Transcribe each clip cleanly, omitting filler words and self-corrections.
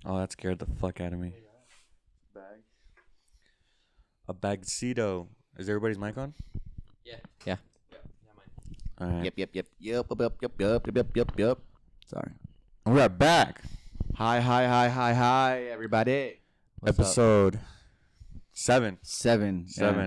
Oh, that scared the fuck out of me. Bag. A bagcito. Is everybody's mic on? Yeah. All right. Yep. Sorry. And we are back. Hi, everybody. What's up? Episode 7. Seven.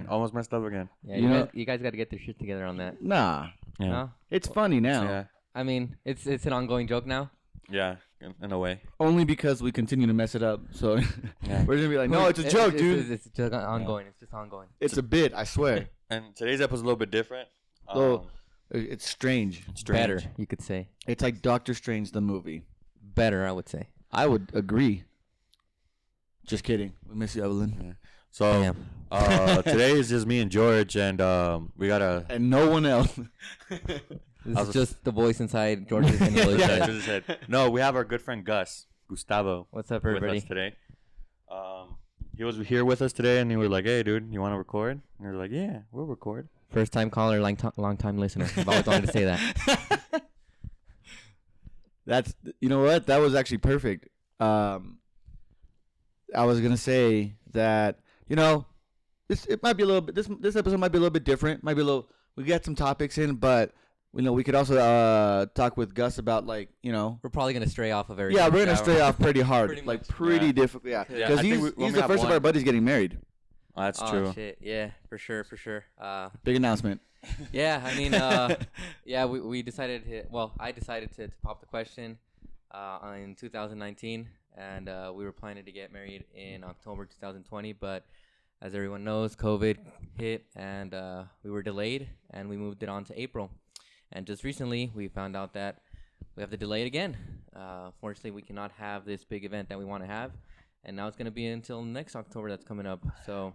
Almost messed up again. Yeah, You you guys got to get their shit together on that. Nah, Yeah. No? it's funny now. Yeah. I mean, it's an ongoing joke now. Yeah. In a way. Only because we continue to mess it up. So Yeah. we're gonna be like, no, it's a joke, dude. It's just ongoing. It's just ongoing. It's a bit, I swear. And today's episode is a little bit different. Though it's strange. Strange. Better, you could say. It's like Doctor Strange the movie. Better, I would say. I would agree. Just kidding. We miss you, Evelyn. So today is just me and George, and we gotta. And no one else. This is just the voice inside George's and Eloy's Yeah, head. George's head. No, we have our good friend Gustavo What's up, with everybody? us today. He was here with us today, and he was like, "Hey, dude, you want to record?" And we were like, "Yeah, we'll record." First time caller, long time listener. I've always wanted to say that. That's, you know what? That was actually perfect. I was gonna say that, you know, it might be a little bit. This episode might be a little bit different. Might be a little. We got some topics in, but you know, we could also talk with Gus about, like, you know. We're probably gonna stray off of everything. Yeah, we're gonna stray off pretty hard, Pretty like much. pretty Yeah. difficult. Yeah, Yeah, because I think he's we only the have first of one. our buddies getting married. Oh, that's Oh true. shit! Yeah, for sure. Big announcement. Yeah, I mean, yeah, we decided to. Well, I decided to pop the question in 2019, and we were planning to get married in October 2020, but as everyone knows, COVID hit, and we were delayed, and we moved it on to April. And just recently, we found out that we have to delay it again. Fortunately, we cannot have this big event that we want to have, and now it's going to be until next October that's coming up. So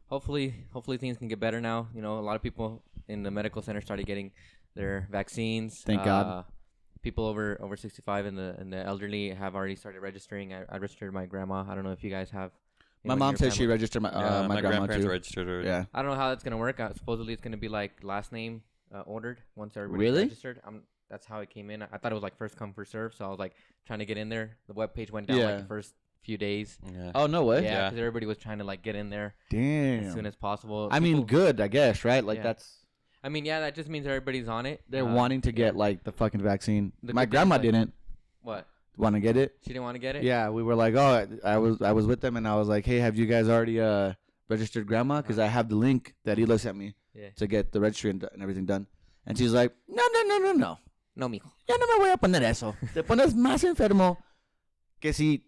hopefully things can get better now. You know, a lot of people in the medical center started getting their vaccines. Thank God. People over 65 and the elderly have already started registering. I registered my grandma. I don't know if you guys have. My anyone in mom your said she family. registered my My grandma grandparents too. registered already. Yeah. I don't know how that's gonna work. Supposedly it's gonna be like last name ordered once everybody's Really? registered. That's how it came in. I thought it was like first come first serve. So I was like trying to get in there. The webpage went down Yeah. like the first few days. Yeah. Oh, no way. Yeah, Yeah. because everybody was trying to like get in there Damn. as soon as possible. I mean, People- good, I guess, right? Like, Yeah. that's. I mean, yeah, that just means everybody's on it. They're wanting to get, like, the fucking vaccine. The My good thing grandma is, like- didn't What? want to get it. She didn't want to get it. Yeah, we were like, oh, I was with them, and I was like, hey, have you guys already registered grandma? Because I have the link that Eloy sent me Yeah. to get the registry and everything done. And she's like, no. No, mijo. Ya no me voy a poner eso. Te pones más enfermo que si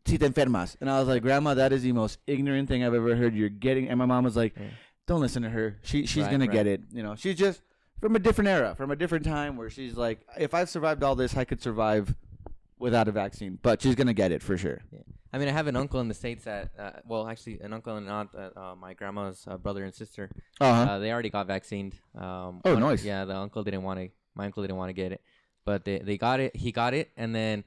te enfermas. And I was like, Grandma, that is the most ignorant thing I've ever heard. You're getting. And my mom was like, Yeah. don't listen to her. She's Right, gonna right. get it. You know, she's just from a different era, from a different time, where she's like, if I've survived all this, I could survive without a vaccine. But she's gonna get it for sure. Yeah. I mean, I have an uncle in the States that, well, actually, an uncle and aunt, my grandma's brother and sister. They already got vaccinated. Nice. Yeah, the uncle didn't want to. My uncle didn't want to get it, but they got it. He got it, and then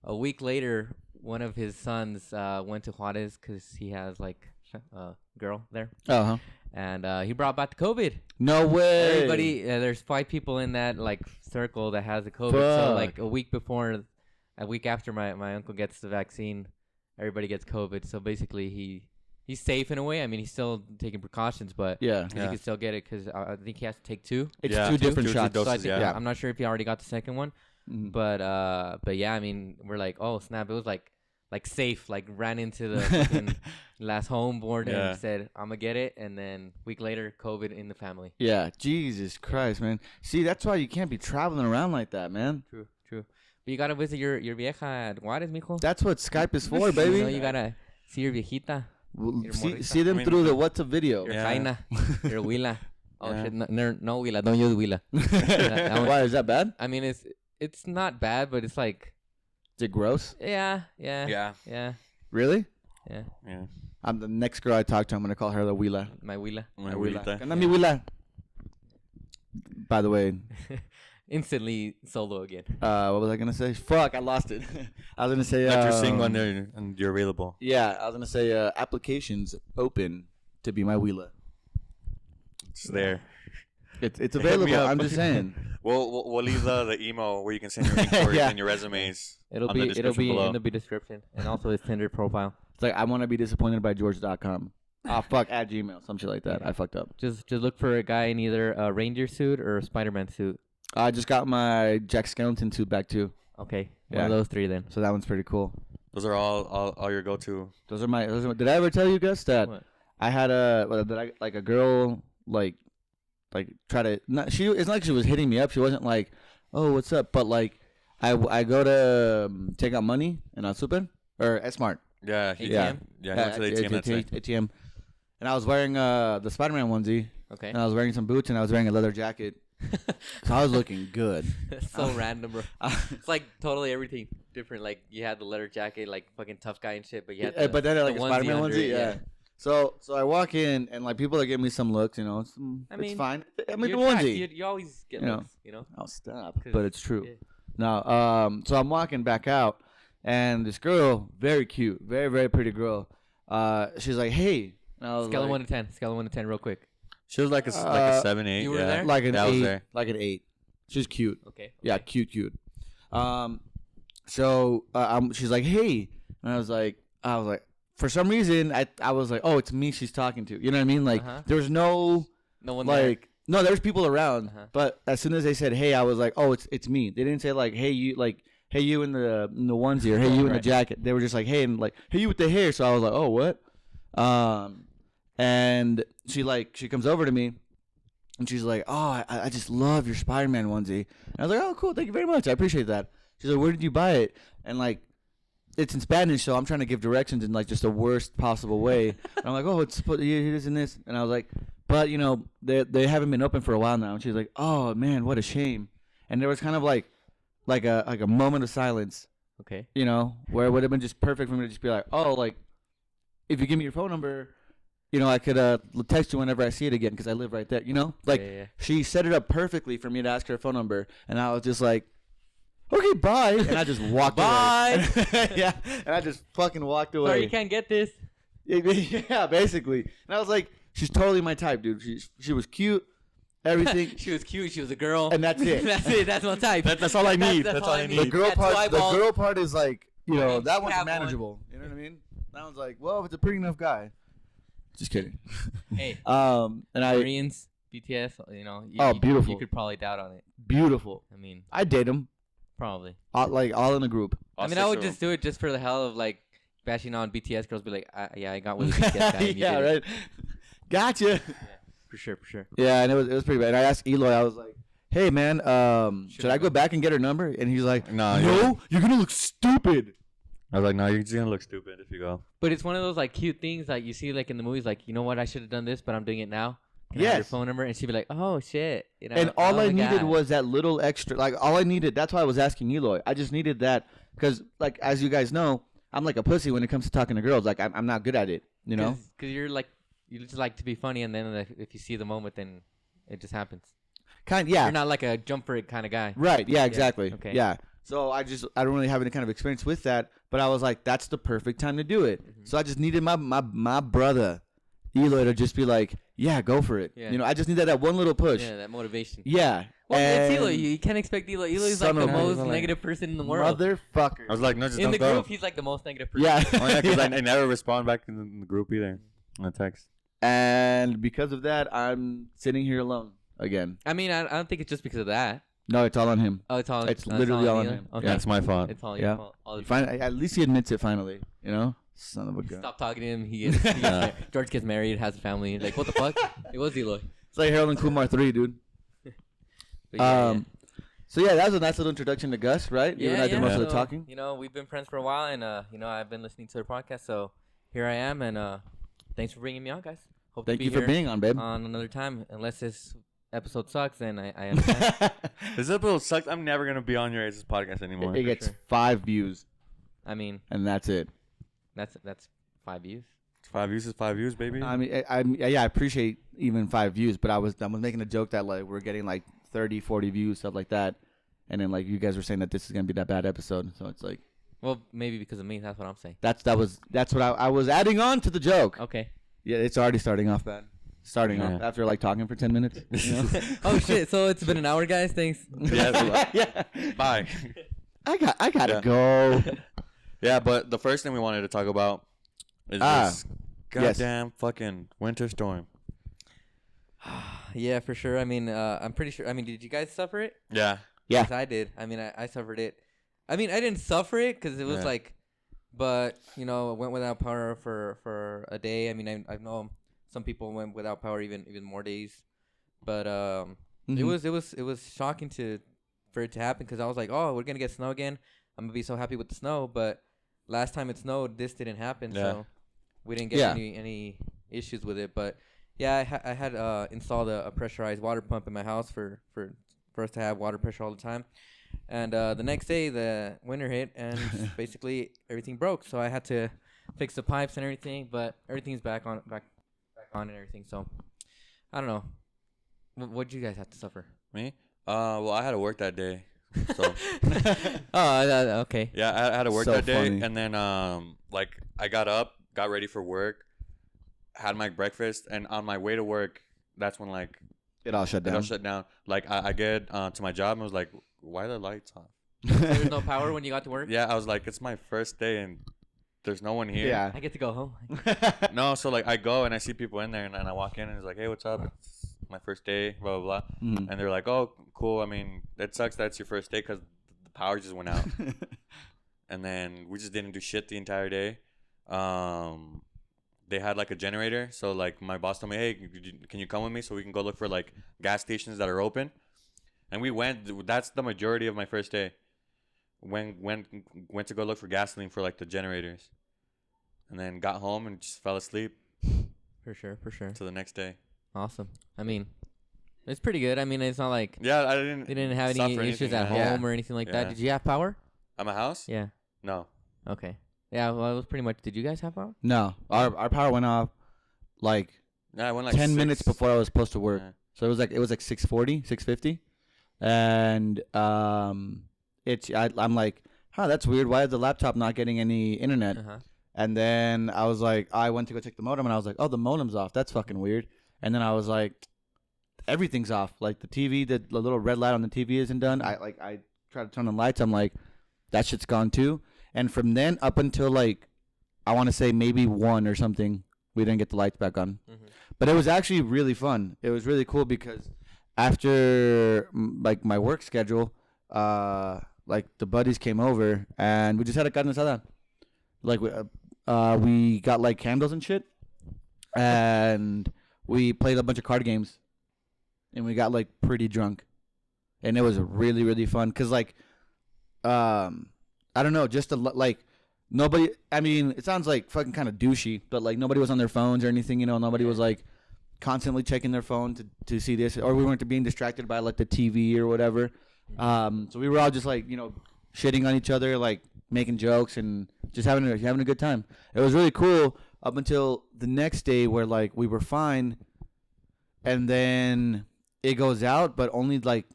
a week later, one of his sons went to Juarez because he has like a girl there, and he brought back the COVID. No way. Everybody, there's 5 people in that like circle that has the COVID. So Fuck. like a week after my uncle gets the vaccine, everybody gets COVID. So basically he's safe in a way. I mean, he's still taking precautions, but Yeah. he can still get it because I think he has to take 2. It's Yeah, two different two shots. doses, So I think, yeah. I'm not sure if he already got the second one, Mhm. but yeah, I mean, we're like, oh snap, it was like safe, like ran into the fucking last home board Yeah. and said, I'm gonna get it, and then week later, COVID in the family. Yeah. Jesus Christ, man. See, that's why you can't be traveling around like that, man. True. But you gotta visit your vieja at Juarez, mijo. That's what Skype is for, baby. You know, you gotta see your viejita, Well, Your see morrita. them I mean, through the WhatsApp video. your Yeah. jaina, your huila. Oh Yeah. shit, no huila, don't use huila. That one- Why is that bad? I mean, it's not bad, but it's like, Is it gross? yeah. Yeah. Really? Yeah. I'm the next girl I talk to. I'm gonna call her the Wheela. My huila. My Wheela. abuelita. Anda mi Wheela. By the way, Instantly solo again. what was I gonna say? Fuck, I lost it. I was gonna say. Let your sing when they're and you're available. Yeah, I was gonna say applications open to be my Wheela. It's there. It's available. up. I'm just saying. We'll leave the email where you can send your inquiries Yeah. and your resumes. It'll on the be description below. in the description and also his Tinder profile. It's like I want to be disappointed by George.com. Ah, fuck, at Gmail, some shit like that. I fucked up. Just look for a guy in either a reindeer suit or a Spider-Man suit. I just got my Jack Skellington suit back too, Okay, Yeah. one of those three then. so that one's pretty cool. Those are all your go-to. Those are my. Did I ever tell you, Gus, that What? I had a girl like try to not she. It's not like she was hitting me up. She wasn't like, oh, what's up? But like, I go to take out money in Super or at Smart. Yeah. ATM? Yeah. He went to the ATM that day. ATM. And I was wearing the Spider-Man onesie, Okay. and I was wearing some boots, and I was wearing a leather jacket. So I was looking good. That's so random, bro. It's like totally everything different. Like you had the leather jacket, like fucking tough guy and shit, but you had But then like a Spider-Man under onesie, it, yeah. So I walk in, and like people are giving me some looks, you know. It's mean, fine. I mean, the You're attractive. onesie. You always get You know. looks, you know. Oh, stop. 'Cause- But it's true. yeah. No, so I'm walking back out, and this girl, very cute, very, very pretty girl. She's like, hey. And I was Scale of like, 1 to 10. Scale of 1 to 10, real quick. She was like a 7-8. You were yeah. there? like an Yeah, I was 8. there. Like an 8. She's cute. Okay. Yeah, cute. So she's like, hey. And I was like, for some reason, I was like, oh, it's me she's talking to. You know what I mean? Like, Uh-huh. there was no, No one there. like, no, there's people around. Uh-huh. But as soon as they said, hey, I was like, oh, it's me. They didn't say, like, hey, you, in the onesie or hey, you in the Right. jacket. They were just like, hey, and like, hey, you with the hair. So I was like, oh, what? And she comes over to me. And she's like, oh, I just love your Spider-Man onesie. And I was like, oh, cool. Thank you very much. I appreciate that. She's like, where did you buy it? And, like, it's in Spanish, so I'm trying to give directions in, like, just the worst possible way. And I'm like, oh, it's this and this. And I was like, but, you know, they haven't been open for a while now. And she's like, oh, man, what a shame. And there was kind of, like a moment of silence, Okay. you know, where it would have been just perfect for me to just be like, oh, like, if you give me your phone number, you know, I could text you whenever I see it again because I live right there. You know, like Yeah. she set it up perfectly for me to ask her phone number, and I was just like, okay, bye, and I just walked Bye. away. Yeah, and I just fucking walked away. Sorry, you can't get this. Yeah, basically. And I was like, she's totally my type, dude. She was cute, everything. She was cute. She was a girl. And that's it. That's it. That's my type. That's all I need. That's all I need. need. The girl That's part, why I the bought- girl part is like, you know, that one's Have one. manageable. You know what I mean? That one's like, well, if it's a pretty enough guy. Just kidding. Hey, And I Koreans, BTS, you know. beautiful. You could probably doubt on it. beautiful. I mean, I date him, probably. all in a group. I mean, I would just do it just for the hell of like bashing on BTS girls. Be like, yeah, I got with a BTS guy. And you Yeah, did it. right. Gotcha. Yeah, for sure. Yeah, and it was pretty bad. And I asked Eloy, I was like, hey man, should I go back and get her number? And he's like, No, no, you're gonna look stupid. I was like, no, you're just gonna look stupid if you go. But it's one of those like cute things like you see like in the movies. Like, you know what? I should have done this, but I'm doing it now. Can I have your Yes. phone number, and she'd be like, oh shit. You know. And all oh I my needed God. was that little extra. Like all I needed. That's why I was asking Eloy. I just needed that because, like, as you guys know, I'm like a pussy when it comes to talking to girls. Like I'm not good at it. You know. Because you're like you just like to be funny, and then if you see the moment, then it just happens. Yeah. You're not like a jump for it kind of guy. Right. Yeah. Exactly. Okay. Yeah. So I don't really have any kind of experience with that, but I was like, that's the perfect time to do it. Mhm. So I just needed my brother, Eloy, to just be like, yeah, go for it. Yeah. You know, I just needed that one little push. Yeah, that motivation. Yeah. Well, it's And Eloy. You can't expect Eloy. Eloy's like Son the of a- most like- negative person in the world. Motherfucker. I was like, no, just In don't the go. group, he's like the most negative person. Yeah. Oh, yeah, because Yeah. I never respond back in the group either. On the text. And because of that, I'm sitting here alone again. I mean, I don't think it's just because of that. No, it's all on him. Oh, it's all. It's literally all on Eloy? him. Okay. Yeah, it's my fault. It's all Yeah. your fault. All At least he admits it finally. You know, son of a gun. Stop talking to him. He gets George gets married, has a family. Like, what the fuck? It was Eloy. It's like Harold and Kumar 3, dude. But yeah, So yeah, that was a nice little introduction to Gus, right? You and I did most of the So, talking. You know, we've been friends for a while, and you know, I've been listening to the podcast, so here I am, and thanks for bringing me on, guys. Hope Thank to be you for here being on, babe. on another time. Unless this episode sucks, then I understand. This episode sucks. I'm never gonna be on your guys' podcast anymore. It gets sure. 5 views, I mean, and that's it. that's 5 views. 5 views is 5 views, baby. I mean, I appreciate even 5 views, but I was making a joke that like we're getting like 30, 40 views, stuff like that, and then like you guys were saying that this is gonna be that bad episode, so it's like Well, maybe because of me. That's what I'm saying. that's what I was adding on to the joke. Okay. Yeah, it's already starting off bad. starting Yeah. off after like talking for 10 minutes. You know? Oh shit! So it's been an hour, guys. Thanks. Yeah. Bye. I gotta Yeah. go. Yeah, but the first thing we wanted to talk about is this yes. goddamn fucking winter storm. Yeah, for sure. I mean, I'm pretty sure. I mean, did you guys suffer it? Yeah. Yeah. Yes, I did. I mean, I suffered it. I mean, I didn't suffer it because it was Yeah. like, but I went without power for a day. I mean, I know some people went without power even more days, but Mm-hmm. it was shocking for it to happen because I was like, oh, we're gonna get snow again. I'm gonna be so happy with the snow, but last time it snowed, this didn't happen, so we didn't get any issues with it. But yeah, I had installed a pressurized water pump in my house for us to have water pressure all the time. And the next day, the winter hit, and basically everything broke. So I had to fix the pipes and everything, but everything's back on and everything. So I don't know. What did you guys have to suffer? Me? Well, I had to work that day. So Okay. yeah, I had to work So that day, funny. and then like I got up, got ready for work, had my breakfast, and on my way to work, that's when like It all shut it all down. shut down. Like I get to my job and was like, why are the lights off? There was no power when you got to work? Yeah, I was like, it's my first day and there's no one here. Yeah. I get to go home. No, so like I go and I see people in there and I walk in and it's like, hey, what's up? It's my first day, blah, blah, blah. Mhm. And they're like, oh, cool. I mean, it sucks that it's your first day because the power just went out. And then we just didn't do shit the entire day. They had like a generator. So like my boss told me, hey, can you come with me so we can go look for like gas stations that are open? And we went. That's the majority of my first day. Went to go look for gasoline for like the generators. And then got home and just fell asleep For sure. till the next day. Awesome. I mean, it's pretty good. I mean, it's not like Yeah, I didn't. they didn't have any suffer issues anything, at yeah. home or anything like that. Yeah. Did you have power? At my house? Yeah. No. Okay. Yeah, well, it was pretty much. Did you guys have power? No, our power went off like Yeah, I went like 10 minutes 6 before I was supposed to work. Yeah. So it was like 6:40, 6:50, and I'm like, that's weird. Why is the laptop not getting any internet? Uh-huh. And then I was like, I went to go check the modem, and I was like, oh, the modem's off. That's fucking weird. And then I was like, everything's off. Like the TV, the little red light on the TV isn't done. I tried to turn the lights. I'm like, that shit's gone too. And from then up until like, I want to say maybe 1 or something, we didn't get the lights back on. Mm-hmm. But it was actually really fun. It was really cool because after like my work schedule, like the buddies came over and we just had a carne asada. Like we got like candles and shit, and we played a bunch of card games, and we got like pretty drunk, and it was really really fun. Cause like, I don't know, just like. Nobody, I mean, it sounds like fucking kind of douchey, but like nobody was on their phones or anything, you know. Nobody was like constantly checking their phone to see this, or we weren't being distracted by like the TV or whatever. So we were all just like, you know, shitting on each other, like making jokes and just having a good time. It was really cool up until the next day where like we were fine, and then it goes out, but only like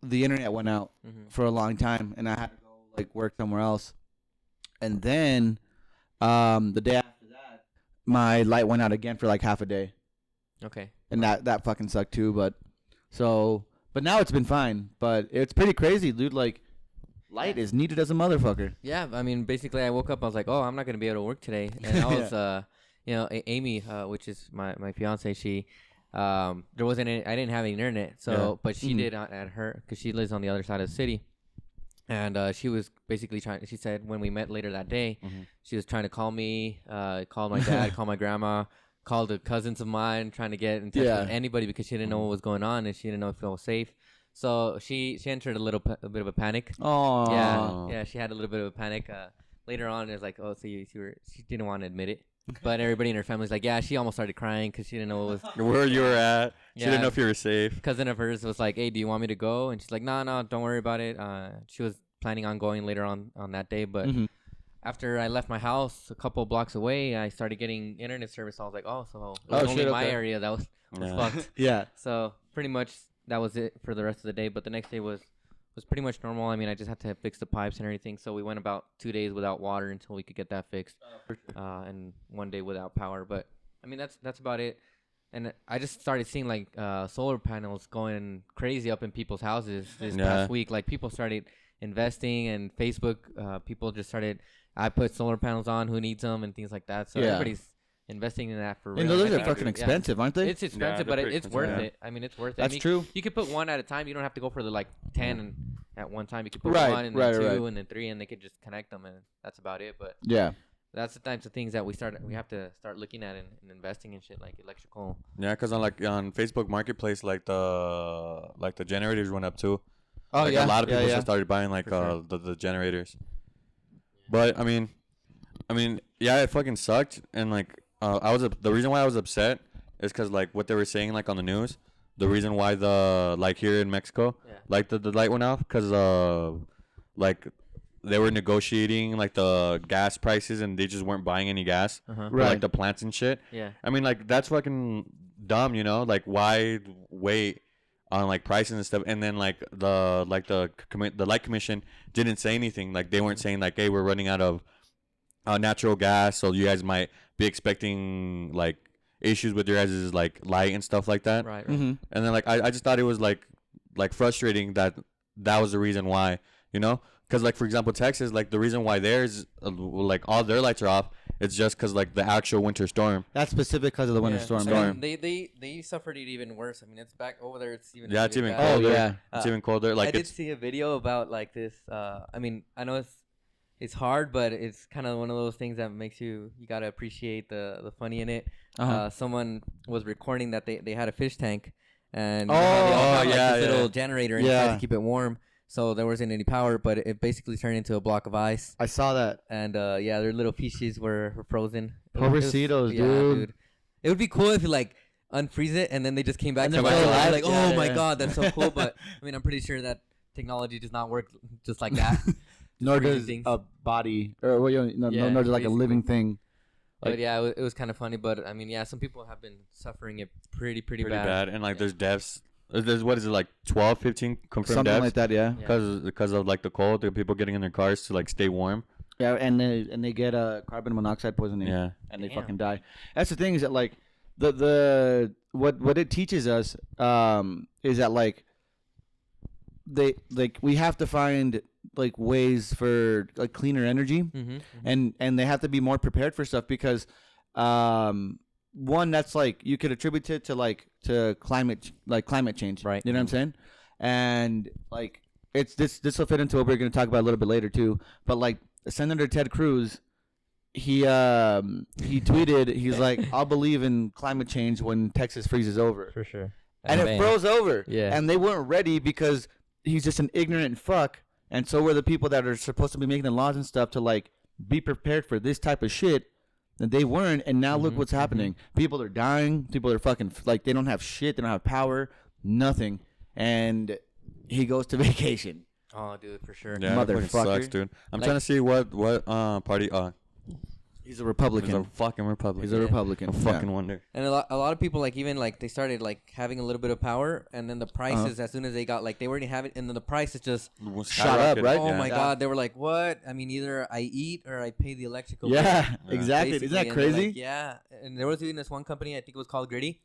the internet went out for a long time, and I had to go like work somewhere else. And then the day after that, my light went out again for like half a day. Okay. And that fucking sucked too. But now it's been fine. But it's pretty crazy, dude. Like, light is needed as a motherfucker. Yeah, I mean, basically, I woke up. I was like, "Oh, I'm not gonna be able to work today." And I was, Amy, which is my fiance, she, there wasn't any, I didn't have any internet, so Yeah. but she did at her because she lives on the other side of the city, and she was basically trying. She said when we met later that day, she was trying to call me, call my dad, call my grandma, call the cousins of mine, trying to get in touch with anybody because she didn't know what was going on and she didn't know if it was safe. So she entered a bit of a panic. Oh. Yeah, she had a little bit of a panic. Later on, it was like, oh, so she didn't want to admit it, but everybody in her family's like, yeah, she almost started crying because she didn't know what was. Where you were at. She Yeah. didn't know if you were safe. Cousin of hers was like, hey, do you want me to go? And she's like, no, don't worry about it. She was planning on going later on that day, but after I left my house a couple blocks away, I started getting internet service. I was like, oh, so it was only my area that was fucked. Yeah. So pretty much that was it for the rest of the day. But the next day was pretty much normal. I mean, I just had to fix the pipes and everything. So we went about 2 days without water until we could get that fixed. And 1 day without power. But I mean, that's about it. And I just started seeing like solar panels going crazy up in people's houses this Yeah. past week. Like people started investing, and Facebook people just started. I put solar panels on. Who needs them and things like that. So Yeah. everybody's investing in that for real. And those I are think- fucking yeah. expensive, aren't they? It's expensive, they're but pretty it's worth expensive. it. I mean, it's worth it. That's I mean, true. You could put one at a time. You don't have to go for the like 10 and at one time. You could put Right, one and right, then two right. and then three, and they could just connect them, and that's about it. But Yeah. that's the types of things that we have to start looking at and investing in shit like electrical. Yeah, because on Facebook Marketplace, like the generators went up too. Oh Like, yeah. a lot of people yeah. just started buying like For sure. the generators. But I mean, yeah, it fucking sucked. And like the reason why I was upset is because like what they were saying like on the news, the reason why the like here in Mexico, Yeah. like the light went off because like they were negotiating like the gas prices and they just weren't buying any gas Uh-huh. for Right. like the plants and shit. Yeah. I mean, like that's fucking dumb, you know? Like why wait on like prices and stuff, and then like the light commission didn't say anything. Like they weren't saying like, hey, we're running out of natural gas, so you guys might be expecting like issues with your guys' like light and stuff like that. Right. Right. Mm-hmm. And then like I just thought it was like frustrating that was the reason why, you know? Because like for example Texas, like the reason why theirs like all their lights are off, it's just because like the actual winter storm. That's specific because of the winter Yeah. storm. And Yeah. they suffered it even worse. I mean, it's back over there. It's even Yeah, it's even bad. colder. Oh yeah. It's even colder. Like I did it's see a video about like this. I mean, I know it's hard, but it's kind of one of those things that makes you gotta appreciate the funny in it. Uh-huh. Someone was recording that they had a fish tank, and Oh, they all have, like, yeah, this yeah. little generator inside Yeah. to keep it warm. So there wasn't any power, but it basically turned into a block of ice. I saw that. And yeah, their little fishes were frozen. It was- Pobrecitos, yeah, dude. It would be cool if you like unfreeze it and then they just came back And to then life. come back to Like, life. oh Yeah, my yeah. god, that's so cool. But I mean, I'm pretty sure that technology does not work just like that. Nor freezing does things. a body, or well, Yeah, nor does like a basically. living thing. But Like- yeah, it was kind of funny. But I mean, yeah, some people have been suffering it pretty pretty bad. bad. And like Yeah. there's deaths. There's what is it like 12, 15 confirmed Something deaths like that. Yeah. Yeah. because of like the cold, the people getting in their cars to like stay warm. Yeah, and they get carbon monoxide poisoning. Yeah. And they Damn. fucking die. That's the thing is that like what it teaches us is that like we have to find like ways for like cleaner energy, Mm-hmm. and they have to be more prepared for stuff because one that's like you could attribute it to climate change, Right. You know what I'm saying? And like it's this will fit into what we're going to talk about a little bit later too, but like Senator Ted Cruz, he tweeted, he's like, I'll believe in climate change when Texas freezes over. For sure. And it bam. froze over. Yeah. And they weren't ready because he's just an ignorant fuck. And so were the people that are supposed to be making the laws and stuff to like be prepared for this type of shit. And they weren't. And now look Mhm, what's happening. People are dying. People are fucking like they don't have shit. They don't have power. Nothing. And he goes to vacation. Oh, dude, for sure. Yeah, that fucking Motherfucker. sucks, dude. I'm Like- trying to see what party He's a he's Republican. a fucking Republican. He's a Yeah. Republican. I fucking wonder. And a lot of people like even like they started like having a little bit of power, and then the prices as soon as they got like they already have it, and then the prices just Shot up, right? oh Yeah. my Yeah. god, they were like, what? I mean, either I eat or I pay the electrical. Yeah, Yeah. exactly. Isn't basically, that and they're crazy? like, yeah, and there was even this one company, I think it was called Gritty.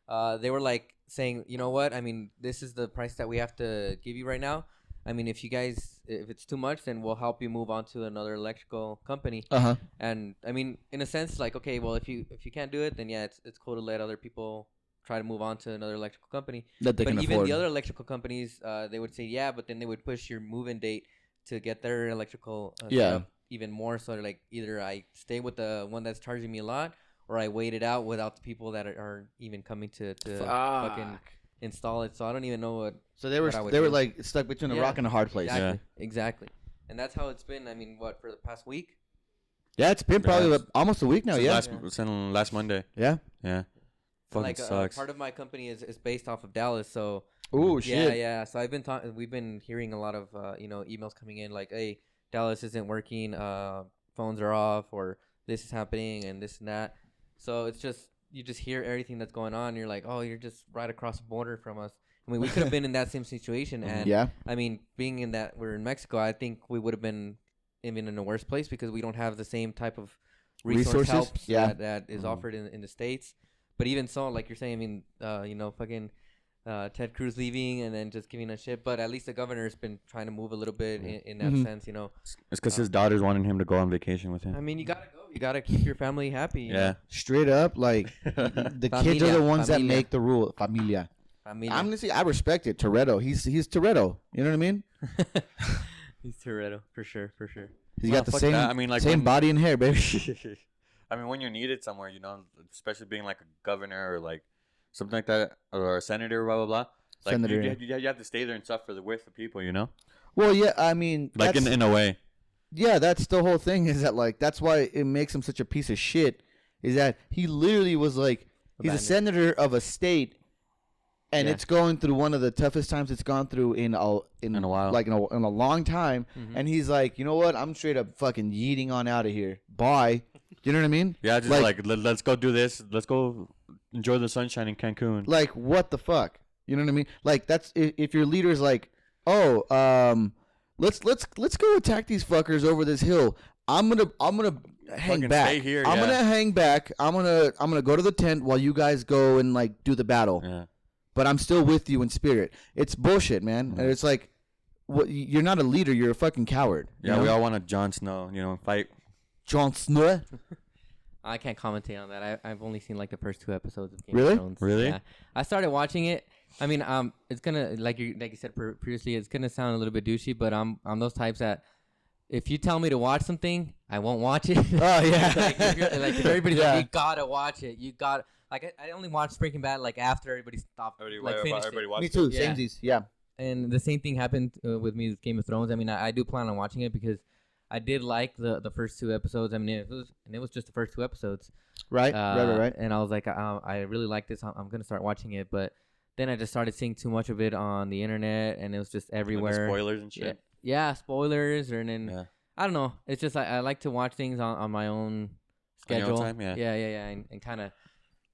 They were like saying, you know what? I mean, this is the price that we have to give you right now. I mean, if it's too much, then we'll help you move on to another electrical company. Uh-huh. And I mean, in a sense, like, okay, well, if you can't do it, then yeah, it's cool to let other people try to move on to another electrical company. That they But can even afford. the other electrical companies, they would say yeah, but then they would push your move-in date to get their electrical Yeah. setup even more. So they're like, either I stay with the one that's charging me a lot, or I wait it out without the people that are even coming to fucking install it. So I don't even know what. So they were what I would they were do. like stuck between a Yeah, rock and a hard place. Exactly. Exactly. And that's how it's been. I mean, what, for the past week? Yeah, it's been probably Yeah. almost a week now. Yeah. Since last Monday. Yeah. Yeah. Fucking Like sucks. part of my company is based off of Dallas, so Ooh, yeah, shit. yeah. So we've been hearing a lot of emails coming in like, hey, Dallas isn't working, phones are off, or this is happening and this and that. So it's just you just hear everything that's going on. And you're like, oh, you're just right across the border from us. I mean, we could have been in that same situation, and Yeah. I mean, being in that we're in Mexico, I think we would have been even in a worse place because we don't have the same type of resource Resources? helps Yeah. that is Mhm. offered in the States. But even so, like you're saying, I mean, fucking Ted Cruz leaving and then just giving a shit. But at least the governor's been trying to move a little bit in that sense, It's because his daughter's wanting him to go on vacation with him. I mean, you gotta go. You gotta keep your family happy. You know? Straight up, like the kids are the ones that make the rule. Familia. Honestly, I respect it. Toretto. He's Toretto. You know what I mean? He's Toretto for sure. He's got the same. I mean, like same body and hair, baby. I mean, when you're needed somewhere, especially being like a governor or like something like that, or a senator, blah blah blah. Like senator, you have to stay there and suffer with the people, Well, yeah, I mean, like in a way. Yeah, that's the whole thing. Is that like that's why it makes him such a piece of shit? Is that he literally was like he's a senator of a state, and it's going through one of the toughest times it's gone through in a while, like in a long time. Mm-hmm. And he's like, you know what? I'm straight up fucking yeeting on out of here. Bye. You know what I mean? Yeah, just like let's go do this. Let's go enjoy the sunshine in Cancun. Like what the fuck? You know what I mean? Like that's if your leader's like, oh, let's go attack these fuckers over this hill. I'm gonna hang back. Stay here, I'm gonna hang back. I'm gonna go to the tent while you guys go and like do the battle. Yeah. But I'm still with you in spirit. It's bullshit, man. Mm-hmm. And it's like, you're not a leader. You're a fucking coward. Yeah, we all want a Jon Snow, fight. Jon Snow. I can't commentate on that. I've only seen like the first 2 episodes of Game of Thrones. Really? Yeah. I started watching it. I mean, it's gonna like you said previously, it's gonna sound a little bit douchey, but I'm those types that if you tell me to watch something, I won't watch it. Oh yeah. if everybody's like, you gotta watch it. You got like I only watched Breaking Bad like after everybody stopped. Everybody watched. Me too. Yeah. Samesies. Yeah. And the same thing happened with me with Game of Thrones. I mean, I do plan on watching it because I did like the first 2 episodes. I mean, it was just the first 2 episodes. Right. Right. And I was like, I really like this. I'm gonna start watching it, but then I just started seeing too much of it on the internet, and it was just everywhere. Like the spoilers and shit. Yeah, spoilers, and then I don't know. It's just I like to watch things on my own schedule. On your own time, yeah, and kind of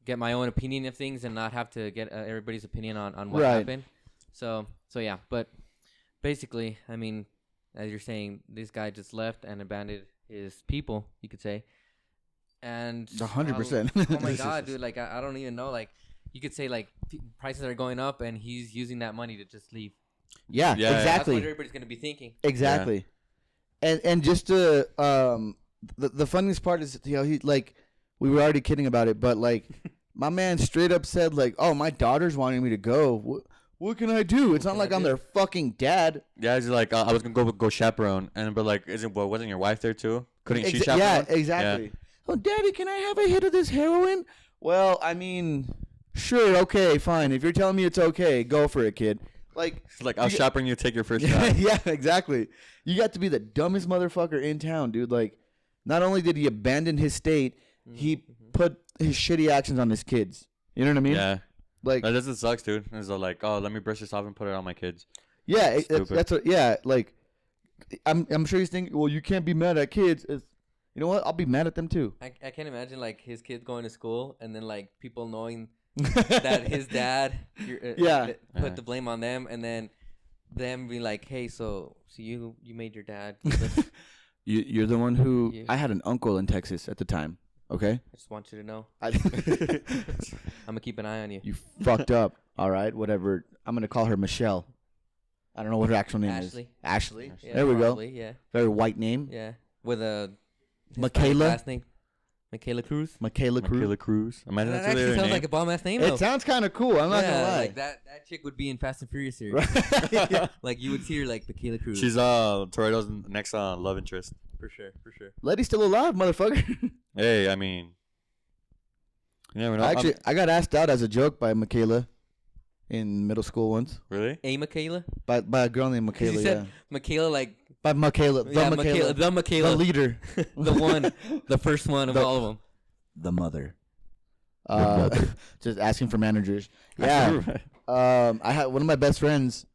get my own opinion of things and not have to get everybody's opinion on what happened. So yeah, but basically, I mean, as you're saying, this guy just left and abandoned his people, you could say. And 100%. Oh my god, dude! Like I don't even know. Like you could say like prices are going up, and he's using that money to just leave. Yeah, exactly. That's what everybody's gonna be thinking. Exactly. Yeah. And just to the funniest part is he like we were already kidding about it, but like my man straight up said like, oh, my daughter's wanting me to go. What can I do? It's not like I'm their fucking dad. Yeah, he's like, I was gonna go chaperone, but like, wasn't your wife there too? Couldn't she chaperone? Yeah, exactly. Yeah. Oh, Daddy, can I have a hit of this heroin? Well, I mean, sure, okay, fine. If you're telling me it's okay, go for it, kid. Like, it's like I'll chaperone you, take your first shot. Yeah, exactly. You got to be the dumbest motherfucker in town, dude. Like, not only did he abandon his state, he put his shitty actions on his kids. You know what I mean? Yeah. Like that doesn't sucks, dude. It's like, oh, let me brush this off and put it on my kids. Yeah, that's what. Yeah, like I'm sure he's thinking, well, you can't be mad at kids. You know what? I'll be mad at them too. I can't imagine like his kid going to school and then like people knowing that his dad put the blame on them, and then them be like, hey, so you made your dad. You're the one who I had an uncle in Texas at the time. Okay. I just want you to know. I'm gonna keep an eye on you. You fucked up. All right. Whatever. I'm gonna call her Michelle. I don't know what her actual name is. Ashley. Yeah, there we go. Yeah. Very white name. Yeah. With a Michaela. Last name. Michaela Cruz. Michaela Cruz. Imagine that actually sounds like a bomb ass name. It sounds kind of cool. I'm not gonna lie. Like that chick would be in Fast and Furious series. Like you would see her like Michaela Cruz. She's Toretto's next love interest. For sure. Lady's still alive, motherfucker. Hey, I mean, you never know. Actually, I got asked out as a joke by Michaela in middle school once. Really? A Michaela? By a girl named Michaela. You said Michaela like. By Michaela. Michaela. The leader. The one. The first one of all of them. The mother. Just asking for managers. Yeah. I had one of my best friends.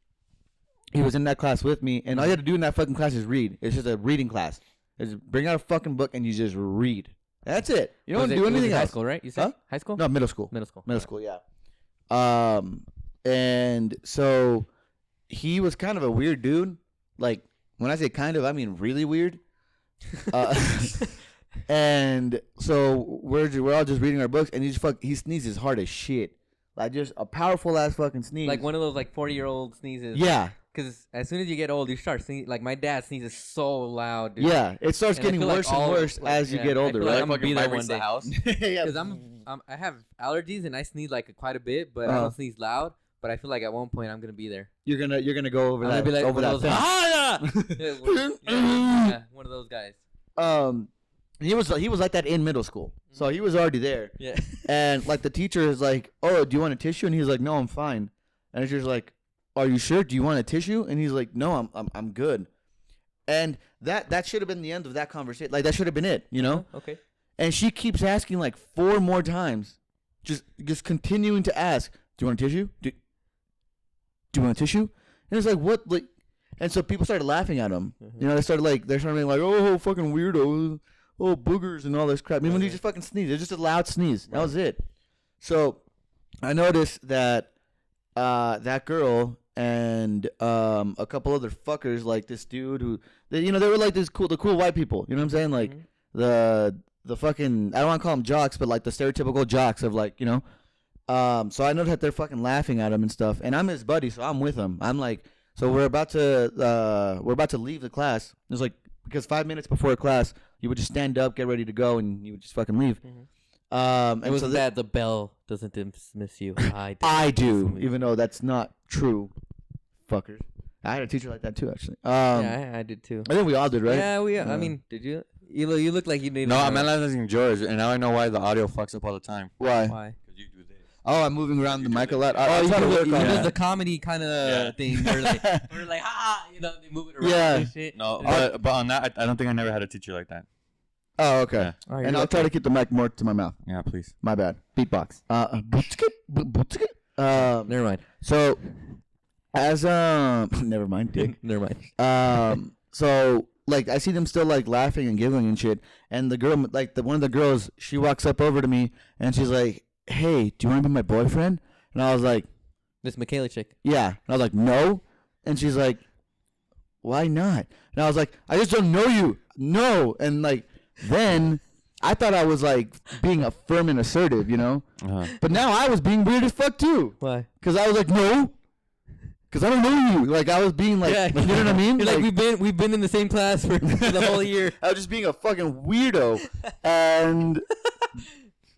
He was in that class with me, and all you had to do in that fucking class is read. It's just a reading class. It's bring out a fucking book and you just read. That's it. You don't do anything else. High school, right? You said high school? No, middle school. Middle school, yeah. And so he was kind of a weird dude. Like when I say kind of, I mean really weird. And so we're all just reading our books, and he sneezes hard as shit, like just a powerful ass fucking sneeze, like one of those like 40-year-old sneezes. Yeah. Because as soon as you get old, you start sneezing. Like my dad sneezes so loud, dude. Yeah, it starts And I getting feel like worse and all- worse like, as you yeah, get I older, feel like right? I'm gonna be there one day. House. Yeah. Because I have allergies and I sneeze like quite a bit, but I don't sneeze loud. But I feel like at one point I'm gonna be there. You're gonna go over I'm that gonna be like over one of that those. thing. Yeah, one of those guys. He was like that in middle school, so he was already there. Yeah. And like the teacher is like, "Oh, do you want a tissue?" And he's like, "No, I'm fine." And the teacher's like, "Are you sure? Do you want a tissue?" And he's like, "No, I'm good." And that should have been the end of that conversation. Like that should have been it, you know? Okay. And she keeps asking like 4 more times, just continuing to ask, "Do you want a tissue? Do you want a tissue?" And it's like, what? Like, and so people started laughing at him. You know, they're starting being like, "Oh, fucking weirdo, oh, boogers and all this crap." I mean, when he just fucking sneezed, it's just a loud sneeze. That was it. So I noticed that that girl and a couple other fuckers, like this dude who, they were like the cool white people. You know what I'm saying? Like the fucking, I don't want to call them jocks, but like the stereotypical jocks of like, you know. So I know that they're fucking laughing at him and stuff, and I'm his buddy, so I'm with him. I'm like, so we're about to leave the class. It's like, because 5 minutes before class, you would just stand up, get ready to go, and you would just fucking leave. And It was so that the bell doesn't dismiss you. I do, even though that's not true, fuckers. I had a teacher like that too, actually. Yeah, I did too. I think we all did, right? Yeah, I mean, did you? You look like you needed. No, I'm analyzing George, and now I know why the audio fucks up all the time. Why? Why? Because you do this. Oh, I'm moving around the mic a lot. Oh, I'm trying to work you on do that. the comedy kind of thing where we're like, they move it around and shit. No, but on that, I don't think I never had a teacher like that. Oh, okay. Yeah. And I'll try to keep the mic more to my mouth. Yeah, please. My bad. beatbox. Never mind. So, as never mind, dick. Never mind. So like I see them still like laughing and giggling and shit, and the girl, like one of the girls, she walks up over to me and she's like, "Hey, do you want to be my boyfriend?" And I was like, This Michaela chick. "Yeah." And I was like, "No." And she's like, "Why not?" And I was like, "I just don't know you." No. And like then I thought I was like being a firm and assertive, you know. But now I was being weird as fuck too. Why? Because I was like, "No." Because I don't know you. Like, I was being like, you know what I mean? You're like we've been in the same class for the whole year. I was just being a fucking weirdo. And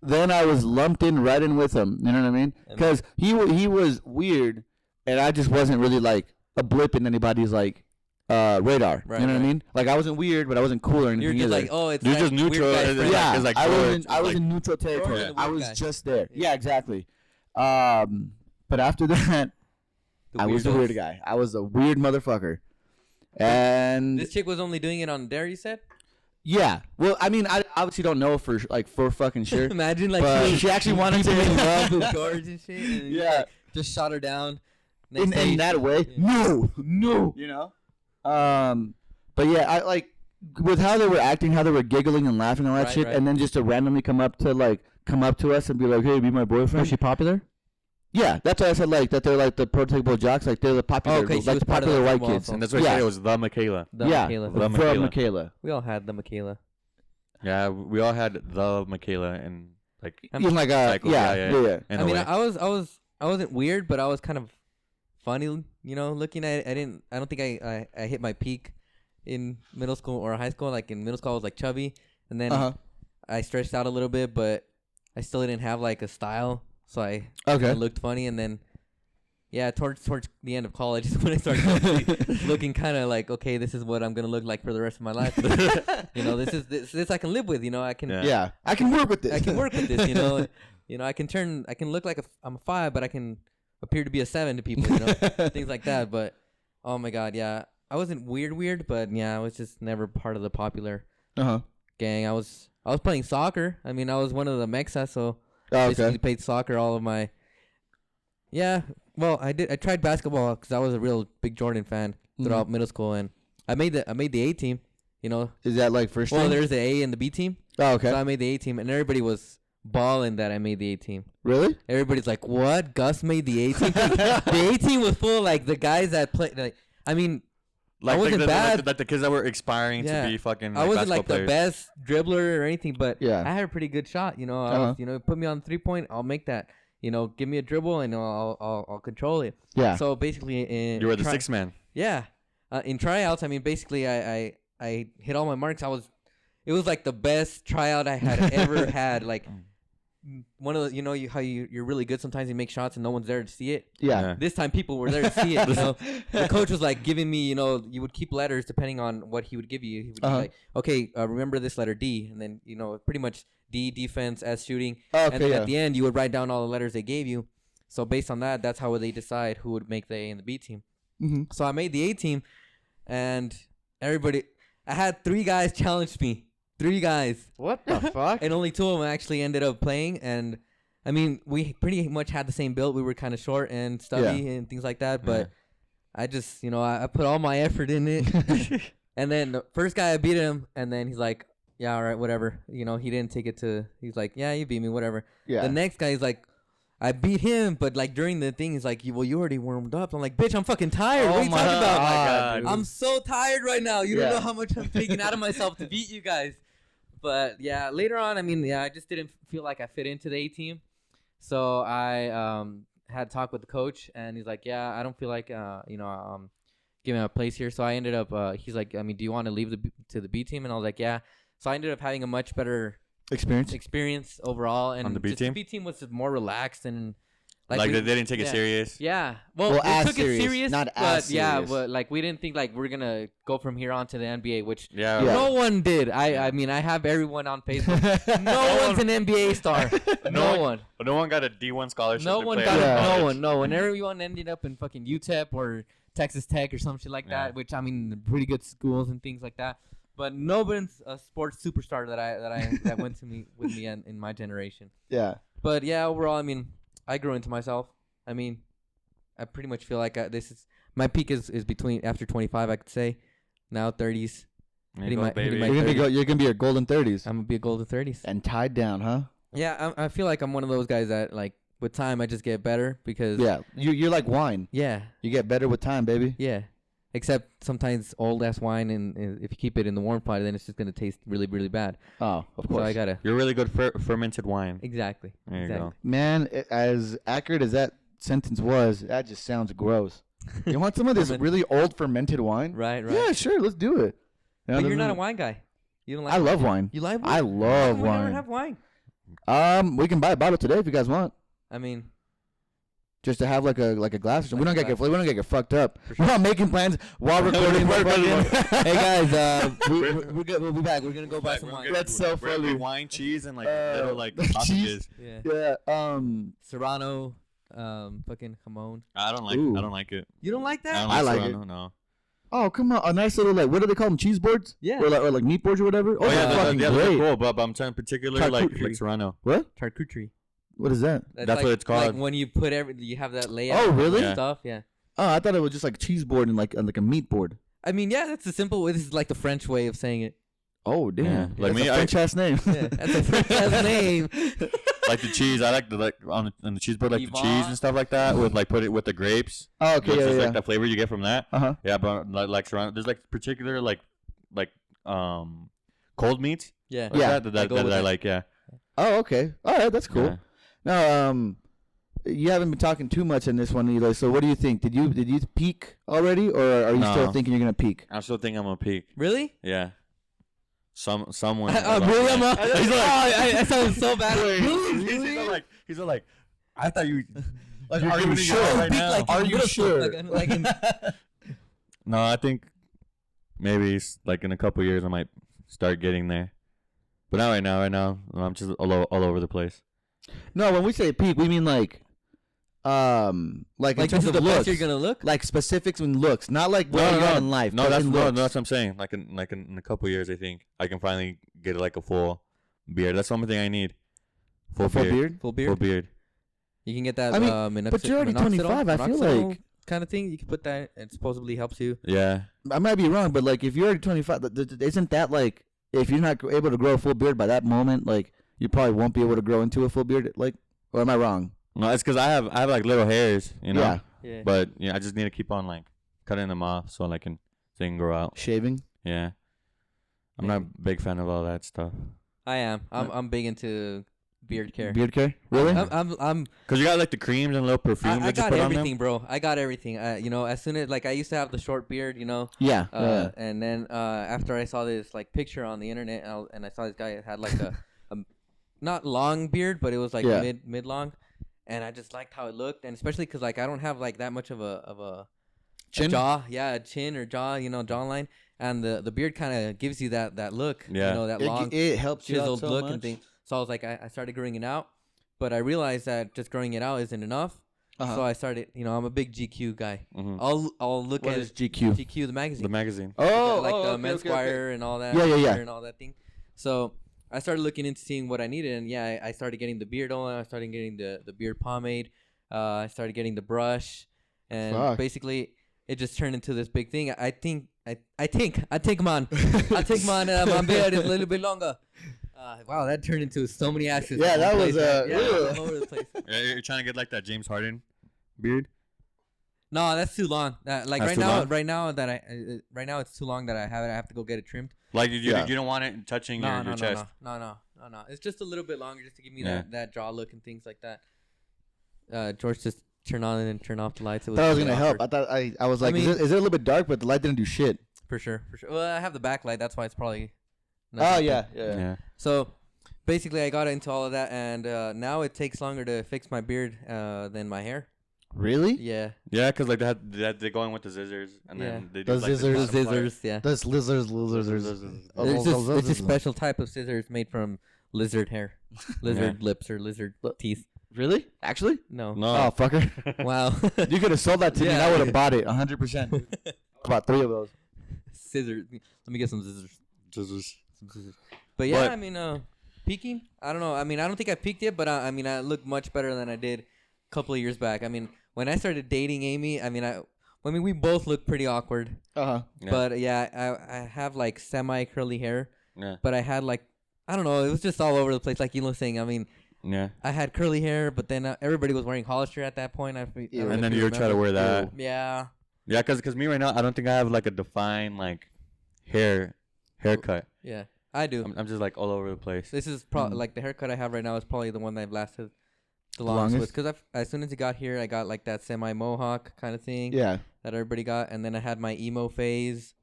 then I was lumped in right in with him. You know what I mean? Because he was weird, and I just wasn't really like a blip in anybody's like radar. Right, you know what I mean? Like, I wasn't weird, but I wasn't cool or anything. You're just either. like, oh, it's You're like just neutral. weird guy It's friend. like- Yeah, it's like I George, was like- in neutral territory. Yeah. I was Guy. just there. Yeah, exactly. But after that, The I was the weirdos. weird guy. I was a weird motherfucker. And This chick was only doing it on Dare, you said? yeah, well, I mean, I obviously don't know for fucking sure. Imagine like But she actually wanted to in be love with George and shit. And he, Yeah. like, just shot her down. Next in day, that way. Yeah. No, you know. But yeah, I like with how they were acting, how they were giggling and laughing and all that Right, shit, right. and then just to randomly come up to us and be like, "Hey, be my boyfriend." Was she popular? Yeah, that's why I said like that. They're like the prototypical jocks, like they're the popular, Okay, she like was the part of popular the white football kids. also. And that's why I Yeah. said it was the Michaela. The yeah, Michaela. The from Michaela. Michaela. We all had the Michaela. Yeah, we all had the Michaela and like Even like a Cycle, yeah. in I a mean, way. I wasn't weird, but I was kind of funny, you know, looking at it. I don't think I hit my peak in middle school or high school. Like in middle school, I was like chubby, and then I stretched out a little bit, but I still didn't have like a style, so I looked funny. And then yeah, towards the end of college is when I started actually looking kind of like, okay, this is what I'm gonna look like for the rest of my life. You know, this I can live with. You know, I can Yeah, I can work with this. I can work with this. You know, I can look like I'm a 5, but I can appear to be a 7 to people. You know, things like that. But oh my god, yeah, I wasn't weird, but yeah, I was just never part of the popular gang. I was playing soccer. I mean, I was one of the Mexas, so basically played soccer all of my. Yeah, well, I tried basketball because I was a real big Jordan fan throughout middle school, and I made the A team. You know, Is that like first? well, string? there's the A and the B team. Oh, okay. So I made the A team, and everybody was balling that I made the A team. Really? Everybody's like, "What? Gus made the A team?" The A team was full of like the guys that play. Like, I mean, Like, I wasn't bad. Like the kids that were aspiring to be fucking. I wasn't like players. the best dribbler or anything, but Yeah. I had a pretty good shot. You know, I was, you know, put me on 3-point, I'll make that. You know, give me a dribble and I'll control it. Yeah. So basically, You were the sixth man. Yeah. In tryouts, I mean, basically, I hit all my marks. It was like the best tryout I had ever had. Like one of the, you know, you're really good. Sometimes you make shots and no one's there to see it. Yeah. This time people were there to see it. You know, the coach was like giving me, you know, you would keep letters depending on what he would give you. He would be like, okay, remember this letter D, and then you know, pretty much D defense, S shooting, and then at the end you would write down all the letters they gave you. So based on that, that's how they decide who would make the A and the B team. Mm-hmm. So I made the A team, and everybody, I had 3 guys challenge me. 3 guys. What the fuck? And only 2 of them actually ended up playing. And I mean, we pretty much had the same build. We were kind of short and stubby and things like that. But I just, you know, I put all my effort in it. And then the first guy, I beat him. And then he's like, yeah, all right, whatever. You know, he didn't take it to, he's like, yeah, you beat me, whatever. Yeah. The next guy is like, I beat him, but like during the thing, he's like, well, you already warmed up. I'm like, bitch, I'm fucking tired. What are you talking about? God, I'm so tired right now. You don't Yeah. know how much I'm taking out of myself to beat you guys. But yeah, later on, I mean, yeah, I just didn't feel like I fit into the A team. So I had talk with the coach, and he's like, yeah, I don't feel like, you know, giving a place here. So I ended up, he's like, I mean, do you want to leave to the B team? And I was like, yeah. So I ended up having a much better experience overall. And on the B team? The B team was more relaxed and like they didn't take it serious. Yeah. Well, Well, they as took serious, it serious, not but as yeah, serious. but like we didn't think like we're gonna go from here on to the NBA, which Yeah. no one did. I mean, I have everyone on Facebook. No one's an NBA star. No one. No one got a D1 scholarship. No to one play got at it. college. No one. No one. Everyone ended up in fucking UTEP or Texas Tech or some shit like that. Which I mean, pretty good schools and things like that. But nobody's a sports superstar that went to me with me in my generation. Yeah. But yeah, overall, I mean, I grew into myself. I mean, I pretty much feel like this is my peak is between after 25, I could say. Now 30s. Hitting my 30s. You're gonna be your golden 30s. I'm gonna be a golden 30s. And tied down, huh? Yeah, I feel like I'm one of those guys that like with time I just get better because you're like wine. Yeah. You get better with time, baby. Yeah. Except sometimes old ass wine, and if you keep it in the warm pot, then it's just gonna taste really, really bad. Oh, of course. So I gotta. You're really good fermented wine. Exactly. There you go. Man, as accurate as that sentence was, that just sounds gross. You want some of this really old fermented wine? Right. Yeah, sure. Let's do it. But you're not a wine guy. You don't like. I love wine. You like wine? I love we wine. never have wine. We can buy a bottle today if you guys want. I mean. Just to have like a glass. We don't get fucked up. Sure. We're not making plans while recording. Hey guys, we'll be back. We're gonna go buy some wine. That's so funny. Wine, cheese, and like little like sausages. Yeah. Yeah. Serrano, fucking jamon. I don't like it. You don't like that? I like Serrano, it. No. Oh come on, a nice little like what do they call them? Cheese boards? Yeah. Or like meat boards or whatever. Oh yeah, fucking they're great. cool. But I'm saying particularly like Serrano. What? Charcuterie. What is that? That's like, what it's called. Like when you put you have that layout. Oh, really? And stuff. Yeah. Oh, I thought it was just like cheese board and like a meat board. I mean, yeah, that's a simple way. This is like the French way of saying it. Oh damn! Yeah. Like That's me, a French ass name. Yeah, that's a French ass name. Like the cheese, I like the on the cheese board, like Yvonne. the cheese and stuff like that. With like put it with the grapes. Oh, okay, Which yeah, is yeah. like the flavor you get from that. Uh-huh. Yeah, but like Serrano, there's like particular like cold meats. Yeah. Like Yeah. That I like. Yeah. Oh, okay. All right, that's cool. Yeah. Now, you haven't been talking too much in this one either. So, what do you think? Did you peak already, or are you No. still thinking you're gonna peak? I still think I'm gonna peak. Really? Yeah. Someone. Really? He's like, that sounds so bad. He's like, I thought you. Like, You're are you giving me sure? that right now. Are you sure? No, I think maybe like in a couple years I might start getting there, but not right now. Right now, I'm just all over the place. No, when we say peak, we mean like in Like terms this is of the looks. best you're gonna look. Like specifics in looks, not like where you're at in life. No, but that's in no, looks. that's what I'm saying. Like in a couple years, I think I can finally get like a full beard. That's the only thing I need. Full beard. Full beard. Full beard. You can get that. I mean, but you're already 25. I feel like kind of thing. You can put that. It supposedly helps you. Yeah. I might be wrong, but like if you're already 25, isn't that like if you're not able to grow a full beard by that moment, like you probably won't be able to grow into a full beard? Like, or am I wrong? No, it's because I have like little hairs, you know. Yeah. Yeah. But yeah, I just need to keep on like cutting them off so they can grow out. Shaving. Yeah. I'm not a big fan of all that stuff. I am. I'm big into beard care. Beard care. Really? I'm Cause you got like the creams and little perfume I that you got put on everything, them. bro. I got everything. You know, as soon as like I used to have the short beard, you know. Yeah. And then after I saw this like picture on the internet, and I saw this guy had like a not long beard, but it was like mid long, and I just liked how it looked, and especially because like I don't have like that much of a Chin? jaw, a chin or jaw, you know, jawline, and the beard kind of gives you that look, Yeah. you know, that long It helps you out chiseled so look much. and thing. So I was like, I started growing it out, but I realized that just growing it out isn't enough. So I started, you know, I'm a big GQ guy. Mm-hmm. I'll look What at is GQ? GQ, the magazine. The magazine. Oh, Like the okay, Men's okay, Squire and all that. Yeah. And all that thing. So I started looking into seeing what I needed, and I started getting the beard oil. I started getting the beard pomade. I started getting the brush, and basically it just turned into this big thing. I take man, my beard is a little bit longer. Wow, that turned into so many ashes. Yeah, that was all over the place. You're trying to get like that James Harden beard. No, that's too long. Like That's right too now, long? right now it's too long that I have to go get it trimmed. Like you don't want it touching your chest. No. It's just a little bit longer just to give me Yeah. that jaw look and things like that. George just turn on and turn off the lights. It I thought it was really gonna help. awkward. I thought I was like, I mean- is it a little bit dark? But the light didn't do shit. For sure. Well, I have the backlight. That's why it's probably. not Oh that yeah, good. yeah. So, basically, I got into all of that, and now it takes longer to fix my beard than my hair. Really? Yeah. Yeah, cause like they go in with the scissors and then they do The like scissors. the Scissors. Yeah. Those lizards. It's just a special type of scissors made from lizard hair, lizard lips, or lizard teeth. Really? Actually? No. No. Oh fucker! Wow. You could have sold that to me. Yeah. And I would have bought it 100%. About 3 of those. Scissors. Let me get some scissors. Scissors. But yeah, But- I mean, peaking. I don't know. I mean, I don't think I peaked yet, but I mean, I look much better than I did a couple of years back. I mean, when I started dating Amy, I mean, we both look pretty awkward. Yeah. But yeah, I have like semi curly hair. Yeah. But I had like, I don't know, it was just all over the place. Like you were saying, I mean, Yeah. I had curly hair, but then everybody was wearing Hollister at that point. And then you were trying to wear that. Yeah. Yeah, cause me right now, I don't think I have like a defined like haircut. Yeah, I do. I'm just like all over the place. This is probably like the haircut I have right now is probably the one that I've lasted the longest with. Because as soon as I got here, I got like that semi mohawk kind of thing. Yeah. That everybody got, and then I had my emo phase.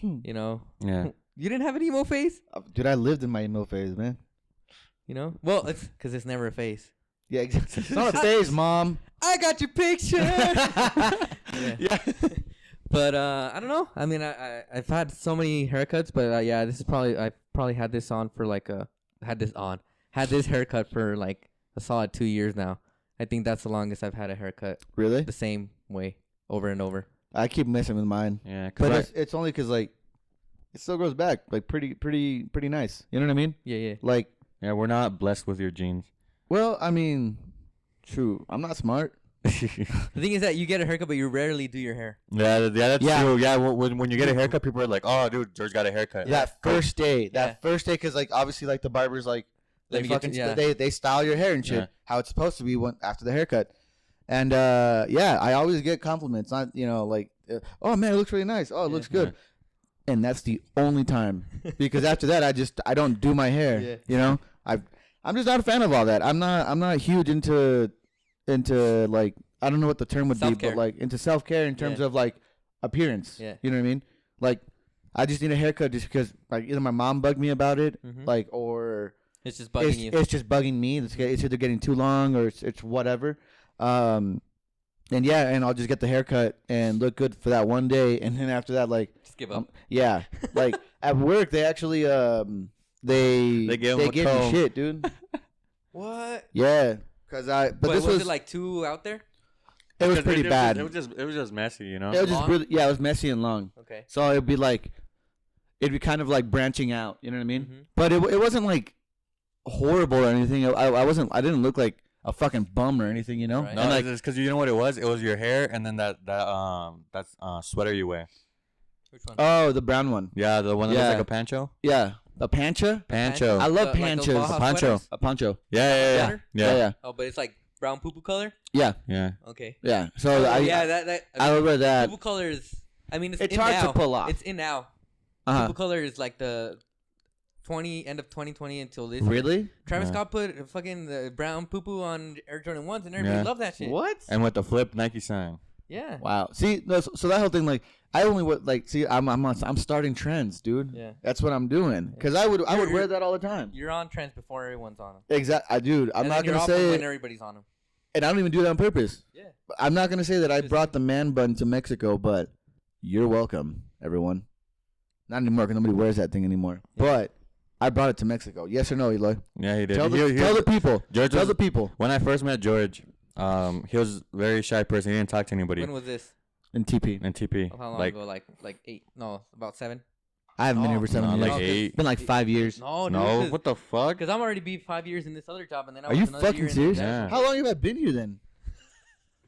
You know. Yeah. You didn't have an emo phase? Dude, I lived in my emo phase, man. You know. Well, it's because it's never a phase. Yeah, exactly. It's not a phase, Mom. I got your picture. Yeah. But I don't know. I mean, I've had so many haircuts, but yeah, this is I probably had this on for like had this haircut for like a solid 2 years now. I think that's the longest I've had a haircut Really? the same way over and over. I keep messing with mine. Yeah. But it's only because like it still grows back like pretty nice. You know what I mean? Yeah. Like, yeah, we're not blessed with your genes. well, I mean, true. I'm not smart. The thing is that you get a haircut, but you rarely do your hair. Yeah, that's Yeah. true. Yeah, when you get a haircut, people are like, "Oh, dude, George got a haircut." That first day, Yeah. because like obviously like the barbers like Let they me get fucking you- yeah. they style your hair and shit Yeah. how it's supposed to be after the haircut, and yeah, I always get compliments. Not like oh man, it looks really nice. Oh, it looks good, and that's the only time because after that I don't do my hair. Yeah. You know, I'm just not a fan of all that. I'm not huge into like I don't know what the term would be, Self-care. but like into self care in terms of like appearance. Yeah. You know what I mean? Like I just need a haircut just because like either my mom bugged me about it, Mhm. like or It's just bugging you. it's just bugging me. It's either getting too long or it's whatever. And yeah, and I'll just get the haircut and look good for that one day, and then after that, like Just give up. yeah, like at work they actually they gave him a gave me comb. shit, dude. What? Yeah, because but Wait, this was was it like two out there? it was pretty bad. It was just messy, you know. It was just Long? really, yeah, it was messy and long. Okay. So it'd be kind of like branching out. You know what I mean? Mhm. But it wasn't like horrible or anything. I didn't look like a fucking bum or anything. You know? Right. No, And like it's because you know what it was. It was your hair, and then that sweater you wear. Which one? oh, the brown one. Yeah, the one that Yeah. looks like a pancho. Yeah, a pancha. Pancho. I love Like those panchas. Baja Pancho. sweaters? A poncho. Yeah. Sweater? Yeah. Oh, but it's like brown poo poo color. Yeah. Yeah. Okay. Yeah. So Oh, yeah, that I would wear that. poo poo color is I mean, It's in hard now. to pull off. It's in now. Uh-huh. Fubu color is like the end of 2020 until this year. Really? Travis Yeah. Scott put fucking the brown poo-poo on Air Jordan 1s, and everybody Yeah. loved that shit. What? And with the flip Nike sign. Yeah. Wow. See, no, so that whole thing, like, I only would like see. I'm starting trends, dude. Yeah. That's what I'm doing. Because I would wear that all the time. You're on trends before everyone's on them. Exactly, dude. I'm And not then you're gonna off say when it, everybody's on them. and I don't even do that on purpose. Yeah. I'm not gonna say that I Just- brought the man bun to Mexico, but you're welcome, everyone. Not anymore, because nobody wears that thing anymore. Yeah. But I brought it to Mexico. Yes or no, Eloy? Yeah, he did. Tell the people. George Tell was- the people. When I first met George, he was a very shy person. He didn't talk to anybody. When was this? In TP. In TP. How long like, ago? Like 8? No, about 7? I haven't been here for 7 no, years. like 8. It's been like 5 years. No, No, what the fuck? Because I'm already be 5 years in this other job, and then I Are was you another fucking year serious? in that Yeah. job. How long have I been here then?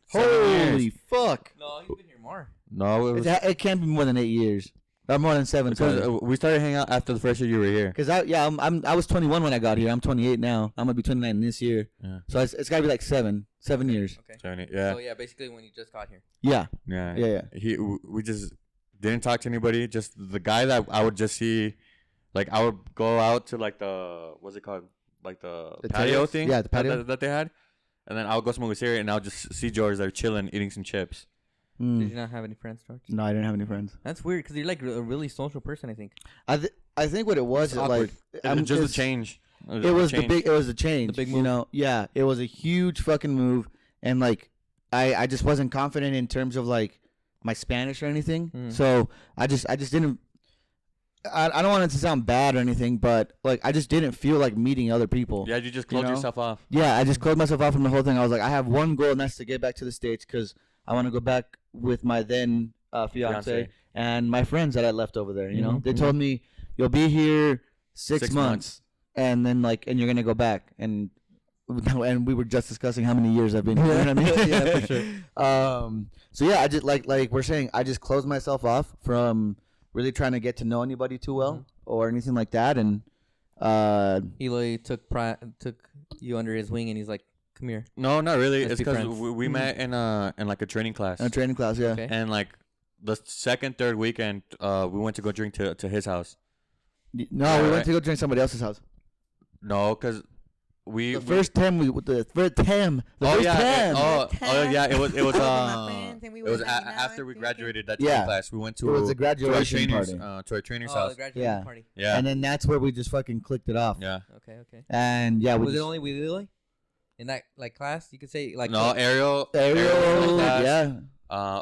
7 Holy years. fuck! No, he's been here more. No, it was It can't be more than 8 years. Or more than 7. because Because we started hanging out after the first year you were here. I was 21 when I got here. I'm 28 now. I'm gonna be 29 this year. Yeah. So it's gotta be like 7 years. Okay. 70, yeah, So yeah, basically when you just got here. Yeah. yeah, Yeah. We just didn't talk to anybody. Just the guy that I would just see, like I would go out to like the what's it called, like the The patio terrace? thing. Yeah, the patio. that they had, and then I would go smoke a cigarette, and I'll just see George there chilling, eating some chips. Did Mm. you not have any friends, George? No, I didn't have any friends. That's weird because you're like a really social person, I think. I think what it was, It's it awkward. like It was just a it's- change. It was the big. It was a change. big You move. know, yeah, it was a huge fucking move, and like, I just wasn't confident in terms of like my Spanish or anything. Mm. So I just didn't. I don't want it to sound bad or anything, but like I just didn't feel like meeting other people. Yeah, you just closed know? yourself off. Yeah, I just closed myself off from the whole thing. I was like, I have one goal, and that's to get back to the States because I want to go back with my then fiance and my friends that I left over there. You know, Mhm. they told me you'll be here 6 6 months, and then and you're gonna go back, and we were just discussing how many years I've been here. You know what I mean? Yeah, for sure. So yeah, I just like we're saying, I just closed myself off from really trying to get to know anybody too well or anything like that, and Eloy took you under his wing, and he's like, "Come here." No, not really. Let's It's be because friends. we met in like a training class, in a training class. Yeah. Okay. and like the second, third weekend, we went to go drink to his house. No, Yeah, we right. went to go drink somebody else's house. No, because The first time the first time. Oh yeah, time. yeah. It was With my friends and we it were was hanging out, after we drinking. graduated that Yeah. training class. We went It was a to our graduation trainers party. to our trainer's Oh, the house. graduation Yeah. party. Yeah, And then that's where we just fucking clicked it off. yeah. Okay, okay. And yeah, we Was it just, only with Eloy? In that like class, you could say like No, Ariel, Ariel, class, yeah.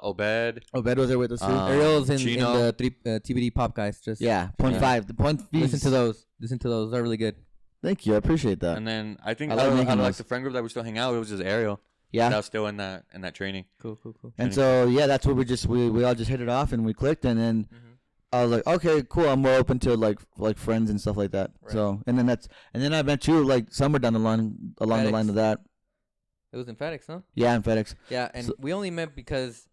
Obed. Obed was there with us too. Ariel's in Chino. the TBD Pop guys. Just Yeah, point Yeah. five. The point. listen to those. Listen to those. They're really good. Thank you, I appreciate that. And then I think I I like out making of like those. the friend group that we still hang out, it was just Ariel. Yeah. That was still in that training. Cool, cool, cool. And so yeah, that's where we all just hit it off and we clicked, and then Mm-hmm. I was like, okay, cool. I'm more open to like friends and stuff like that. Right. So and then I met you like somewhere down the line along the FedEx. line of that. It was in FedEx, huh? Yeah, in FedEx. Yeah, and So- we only met because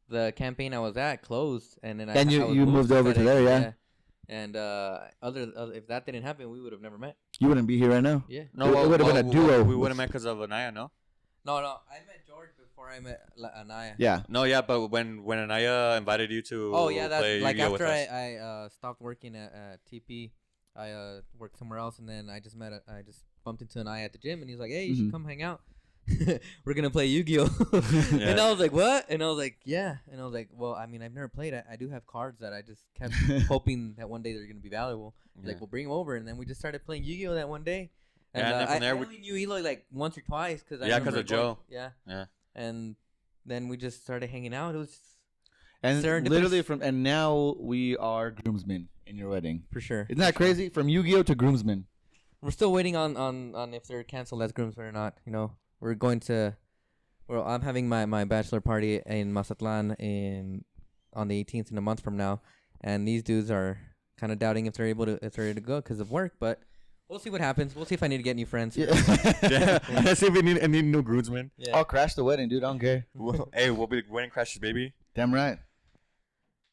the campaign I was at closed, and then Then I was you moved over to FedEx, there, yeah. And other if that didn't happen, we would have never met. You wouldn't be here right now. Yeah. No, It would've been a duo. We would have met because of Anaya, no? No, I met George before I met Anaya. Yeah. No, yeah, but when Anaya invited you to Oh yeah, that's play like Yu-Gi-Oh after with us. I stopped working at TP, I worked somewhere else, and then I just bumped into Anaya at the gym, and he's like, "Hey, you Mhm. should come hang out. We're gonna play Yu-Gi-Oh." Yeah. And I was like, "What?" And I was like, "Yeah." And I was like, "Well, I mean, I've never played. I do have cards that I just kept hoping that one day they're gonna be valuable. Yeah. Like, we'll bring them over." And then we just started playing Yu-Gi-Oh that one day. Yeah, and then from I there we- only knew Eloy like once or twice because Yeah, 'cause of Joe. Yeah. Yeah. And then we just started hanging out. It was And Serendipitous. literally and now we are groomsmen in your wedding. for sure. Isn't that crazy? From Yu-Gi-Oh to groomsmen. We're still waiting on if they're canceled as groomsmen or not. You know, we're going to. Well, I'm having my bachelor party in Mazatlan on the 18th in a month from now, and these dudes are kind of doubting if they're able to go because of work. But we'll see what happens. We'll see if I need to get new friends. Yeah. Yeah, let's see if we need new groomsmen. Yeah. I'll crash the wedding, dude. I don't care. Hey, we'll be wedding crashes, baby. Damn right.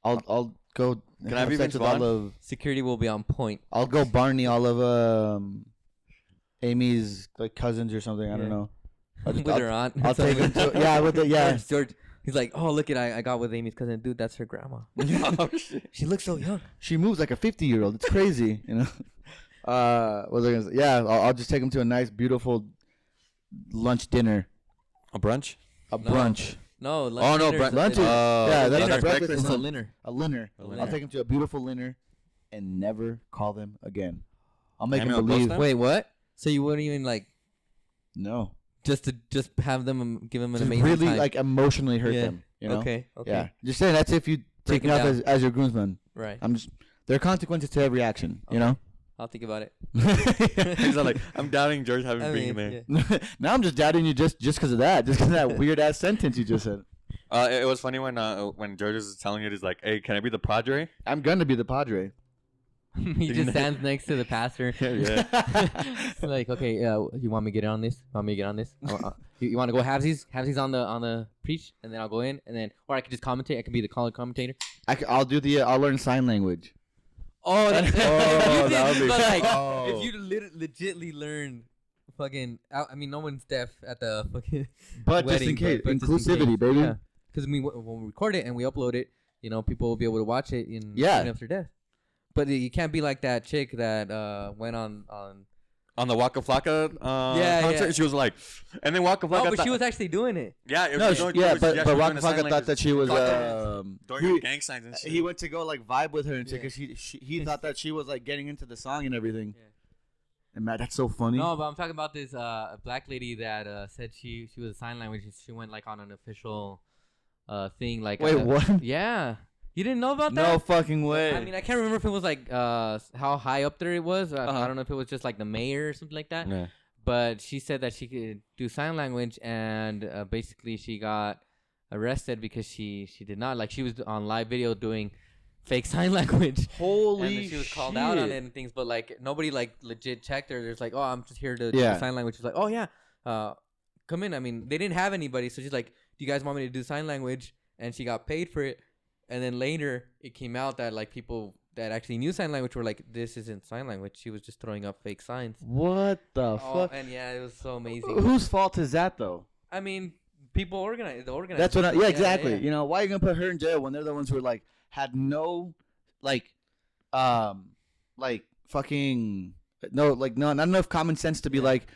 I'll go. Can I have be sex Vince with all Vaughn? of. Security will be on point. I'll go Barney all of Amy's like cousins or something. I don't Yeah. know. With her aunt. I'll take him to with the George, He's like, oh, look at I got with Amy's cousin. Dude, that's her grandma. Oh, shit. She looks so young. She moves like a 50-year-old. It's crazy, you know. What was I gonna say? Yeah, I'll just take him to a nice, beautiful lunch dinner. A brunch? A brunch. No. Oh, no, Lunch is yeah, that's breakfast. It's a No. dinner. A dinner. A dinner. I'll take him to a beautiful dinner, and never call them again. I'll make Amy him will believe. ghost them? Wait, what? So you wouldn't even like No, just have them give them an just amazing really time. like emotionally hurt Yeah. them. You know? Okay. Yeah, just saying. That's if you Break take me it off down. as your groomsman. Right. There are consequences to every action. You Okay. know. I'll think about it. He's like, I'm doubting George having been there. yeah. Now I'm just doubting you just because of that. Just because of that weird ass sentence you just said. It was funny when George was telling you, he's like, hey, can I be the padre? I'm gonna be the padre. He just stands next to the pastor. Yeah. Like, okay, you want me to get on this? Want me to get on this? You want to go halvesies? Halvesies on the preach, and then I'll go in, and then, or I could just commentate. I could be the commentator. I'll do the. I'll learn sign language. Oh, that's Oh, that would be- but like, Oh. if you legitly learn, fucking, I mean, no one's deaf at the fucking. But just in wedding, case, but just in inclusivity, case. baby. Yeah, because when we record it and we upload it, you know, people will be able to watch it even after death. But you can't be like that chick that went on. On the Waka Flocka Yeah, concert, yeah. she was like, and then Waka Flocka. Oh, but she was actually doing it. Yeah, it No, was she, doing- yeah, she but was doing Rock the sign Flocka thought language. that she was Doing gang signs and shit. he went to go like vibe with her and shit Yeah. because he thought that she was like getting into the song and everything. Yeah. And man, that's so funny. No, but I'm talking about this black lady that said she was a sign language. She went like on an official thing. Like Wait, what? Yeah, you didn't know about No that? fucking way. I mean, I can't remember if it was like how high up there it was. I Uh-huh. don't know if it was just like the mayor or something like that. Yeah. But she said that she could do sign language, and basically she got arrested because she did not, like, she was on live video doing fake sign language. Holy And then she was called out on it and things, but like nobody like legit checked her. There's like, oh, I'm just here to do Yeah. sign language. She's like, oh yeah, come in. I mean, they didn't have anybody, so she's like, do you guys want me to do sign language? And she got paid for it. And then later it came out that like people that actually knew sign language were like, this isn't sign language. She was just throwing up fake signs. What the Oh, fuck? and yeah, it was so amazing. Whose fault is that though? I mean, people organize. The organizers. That's what. Yeah, exactly. Yeah. You know, why are you gonna put her in jail when they're the ones who are like had no, like fucking no, not enough common sense to be like,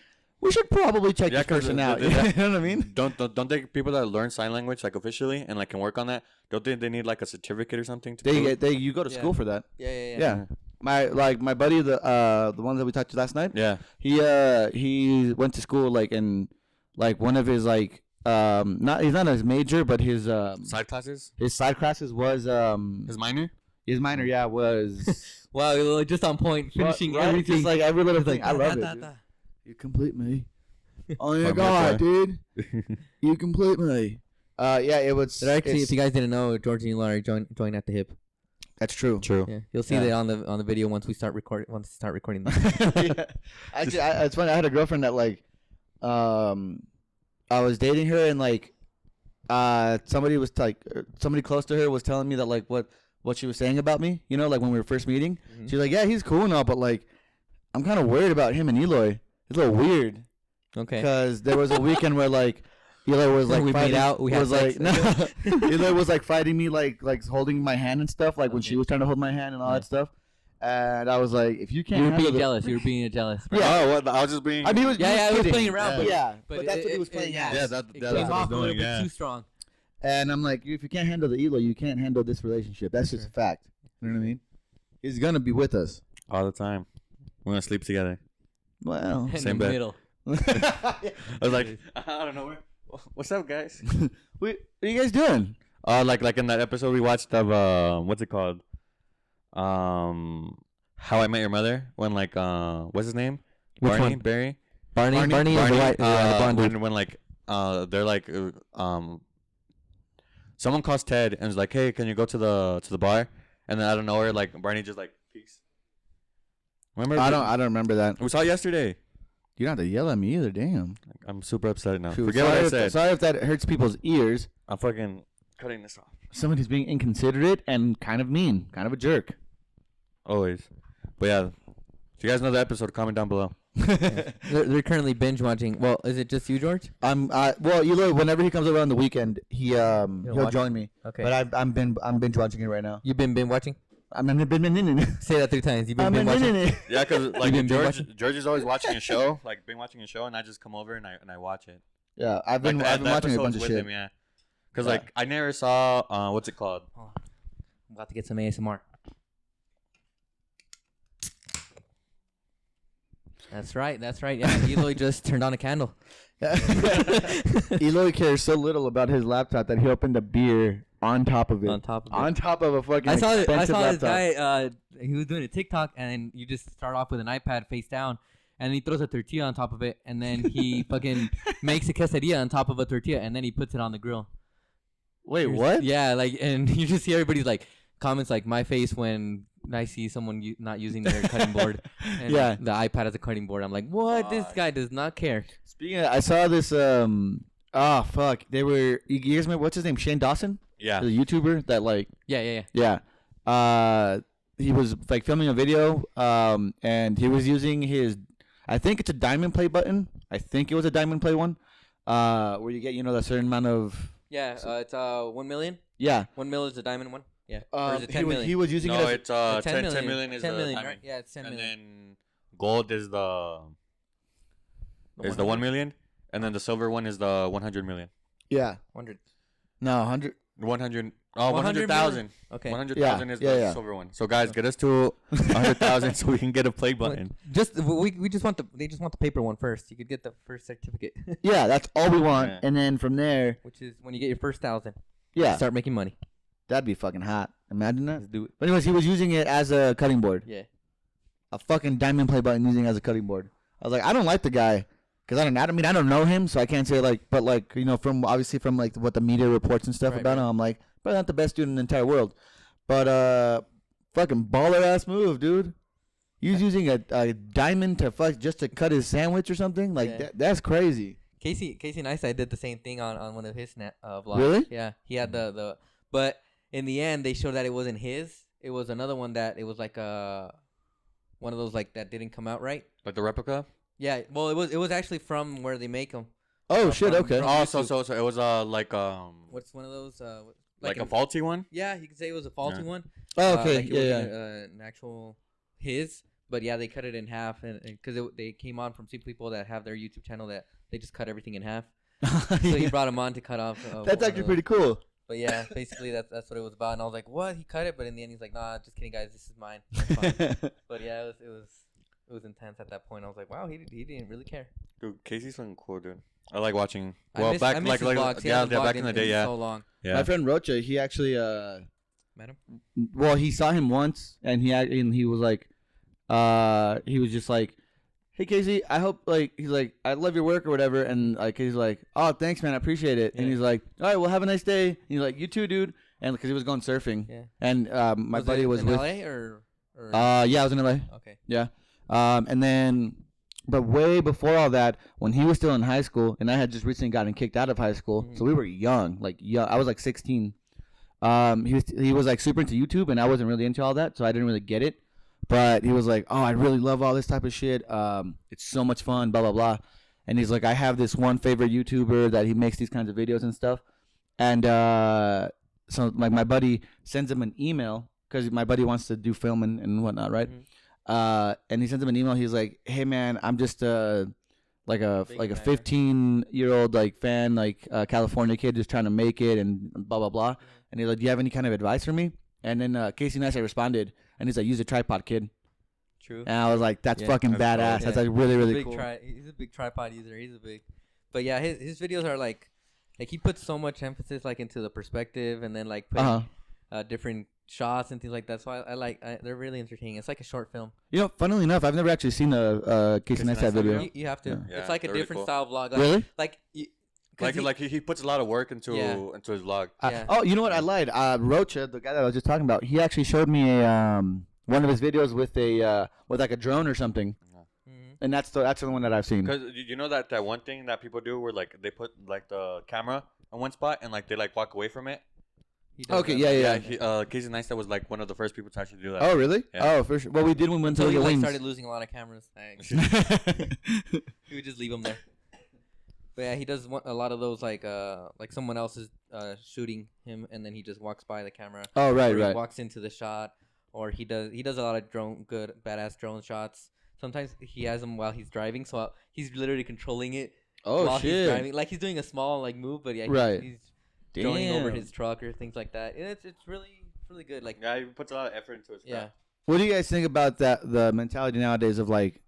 we should probably check Yeah, this 'cause person the- out. the- You know what I mean? Don't they people that learn sign language like officially and like can work on that? Don't they need like a certificate or something? To prove? They you go to Yeah. school for that. Yeah. Yeah. My buddy, the one that we talked to last night. Yeah. He went to school like in like one of his like he's not his major, but his Side classes. his side classes was His minor. his minor, yeah, was Wow, you're just on point, finishing right? everything. Just like every little thing. Like, I love da, it. da, dude. da. You complete me. Oh my my god, God. dude! You complete me. Yeah, it was. But actually, it's- if you guys didn't know, George and Eloy join at the hip. that's true. True. Yeah, you'll see Yeah. that on the video once we start recording. This. Yeah. Actually, it's funny. I had a girlfriend that like, I was dating her and like, somebody was like, somebody close to her was telling me that like what she was saying about me. You know, like when we were first meeting, Mhm. she's like, yeah, he's cool and all, but like, I'm kind of worried about him and Eloy. It's a little weird Okay. because there was a weekend where like. Eloy was like We made fighting, out, we had was like sex. no. Eloy was like fighting me like holding my hand and stuff like when Okay. she was trying to hold my hand and all Yeah. that stuff, and I was like, if you can't You were handle being the- jealous. You were being jealous. Yeah. Oh, what? I was just being. I mean, he was, Yeah, he yeah, it was kidding. playing around, but- yeah, but but that's what he was playing yeah, at. Yeah, it that's came what I was off a little doing, bit yeah. too strong. And I'm like, if you can't handle the Eloy, you can't handle this relationship. That's just a fact. You know what I mean? He's gonna be with us. all the time. We're gonna sleep together. Well, In Same the bed. middle. I was like, I don't know where. What's up, guys? what are you guys doing? Like in that episode we watched of what's it called? How I Met Your Mother. When like what's his name? Which Barney. one? Barry. Barney is the white, the blonde dude. when like they're like someone calls Ted and is like, hey, can you go to the bar? And then out of nowhere, like Barney just like peace. Remember? I don't remember that. We saw it yesterday. You don't have to yell at me either. Damn. I'm super upset now. Shoot, Forget what I sorry said. Sorry if that hurts people's ears. I'm fucking cutting this off. Somebody's being inconsiderate and kind of mean, kind of a jerk. Always. But yeah, if you guys know the episode, comment down below. They're currently binge watching. Well, is it just you, George? Well, Eloy, whenever he comes over on the weekend, he'll join me. Okay. But I'm binge watching it right now. You've been binge watching? I'm been Say that 3 times. You've been binge watching? Yeah, because like been binge George is always watching a show, like been watching a show, and I just come over and I watch it. Yeah, I've been Like, watching a bunch of with shit. him, yeah. Because like I never saw what's it called? Oh, I'm about to get some ASMR. That's right. Yeah, Eloy just turned on a candle. Eloy cares so little about his laptop that he opened a beer on top of it. On top of it. On top of a fucking I saw expensive this laptop. guy. He was doing a TikTok, and you just start off with an iPad face down, and he throws a tortilla on top of it, and then he fucking makes a quesadilla on top of a tortilla, and then he puts it on the grill. Wait, what? Yeah, like, and you just see everybody's like comments like my face when I see someone not using their cutting board. And Yeah. the iPad as a cutting board. I'm like, what? This guy does not care. Speaking of, I saw this, fuck. They were, you guys remember, what's his name? Shane Dawson? Yeah. The YouTuber that, like, Yeah. he was, like, filming a video, and he was using his, I think it's a diamond play button. I think it was a diamond play one, where you get, that certain amount of. Yeah, it's 1 million. Yeah. 1 mil is the diamond one. Yeah. Or is it 10 million? He was using No, it it's 10 10 million is 10 the million, diamond. right? Yeah, it's 10 and million. then gold is the 1 million, and then the silver one is the 100 million. Yeah. 100. No, 100. 100. 100,000. 100,000. Okay. 100,000 is the Yeah. silver one. So guys, get us to 100,000 so we can get a play button. We just want they just want the paper one first. You could get the first certificate, Yeah, that's all we want. Yeah. And then from there, which is when you get your first 1,000. yeah, Start making money. that'd be fucking hot. Imagine that. Let's do it. But anyways, he was using it as a cutting board. Yeah. A fucking diamond play button using it as a cutting board. I was like, I don't like the guy. Because I don't know him, so I can't say like, but like, from like what the media reports and stuff about him, I'm like, probably not the best dude in the entire world. But fucking baller ass move, dude. He was using a diamond just to cut his sandwich or something. Like that's crazy. Casey Neistat did the same thing on one of his vlogs. Really? Yeah. He had the but in the end they showed that it wasn't his. It was another one that it was like one of those like that didn't come out right. Like the replica? Yeah. Well, it was actually from where they make them. Oh shit. Okay. from- Oh, so it was like What's one of those? like a faulty one? Yeah, you could say it was a faulty one. Oh, okay. Like it Yeah. wasn't, an actual his, but yeah, they cut it in half, and because they came on from some people that have their YouTube channel that they just cut everything in half. So he brought him on to cut off. That's actually pretty cool. But yeah, basically that's what it was about, and I was like, what? He cut it, but in the end he's like, nah, just kidding, guys, this is mine. That's fine. But yeah, it was intense at that point. I was like, wow, he didn't really care. Dude, Casey's fucking cool, dude. I like watching. I Well, miss back his like vlogs. He yeah, hasn't vlogged back in the day, yeah. so long. Yeah. My friend Rocha, he actually Met him? well, he saw him once, and he was like, he was just like, hey Casey, I hope he's like, I love your work or whatever, and like he's like, oh thanks man, I appreciate it, and Yeah. he's like, all right, well have a nice day, and he's like, you too, dude, and because he was going surfing, Yeah. and my buddy was in with, LA or yeah, I was in LA, okay. yeah, and then, but way before all that, when he was still in high school, and I had just recently gotten kicked out of high school, so we were young, I was like 16. He was like super into YouTube, and I wasn't really into all that, so I didn't really get it. But he was like, "Oh, I really love all this type of shit. It's so much fun, blah blah blah." And he's like, "I have this one favorite YouTuber that he makes these kinds of videos and stuff." And so like my buddy sends him an email because my buddy wants to do film and whatnot, right? And he sends him an email. He's like, "Hey man, I'm just like a 15-year-old like fan, like California kid just trying to make it and blah blah blah." And he's like, "Do you have any kind of advice for me?" And then Casey Neistat responded, and he's like, "Use a tripod, kid." True. And I was like, "That's fucking That's badass. cool. That's like really really big cool." He's a big tripod user. But yeah, his videos are like he puts so much emphasis like into the perspective and then like putting different shots and things like that. So they're really entertaining. It's like a short film. Funnily enough, I've never actually seen a Casey Neistat video. You have to. Yeah. It's like a They're really different cool. style vlog. Like, Really? Like he puts a lot of work into his vlog. Yeah. Oh, you know what? I lied. Rocha, the guy that I was just talking about, he actually showed me a one of his videos with like a drone or something, and that's the one that I've seen. Because you know that one thing that people do where like they put like the camera on one spot and like they like walk away from it. He does Okay, that. yeah. Casey Neistat was like one of the first people to actually do that. Oh, really? Yeah. Oh, for sure. Well, we did when we went to Until he the like wings. started losing a lot of cameras. He would just leave them there. But yeah, he does a lot of those like someone else is shooting him and then he just walks by the camera. Oh, right, or he right. walks into the shot, or he does a lot of badass drone shots. Sometimes he has them while he's driving, so he's literally controlling it Oh, while shit. he's driving. Like he's doing a small like move, but yeah, Right. he's droning over Damn. his truck or things like that. And it's really good. Like Yeah, he puts a lot of effort into his yeah. craft. What do you guys think about that? The mentality nowadays of like,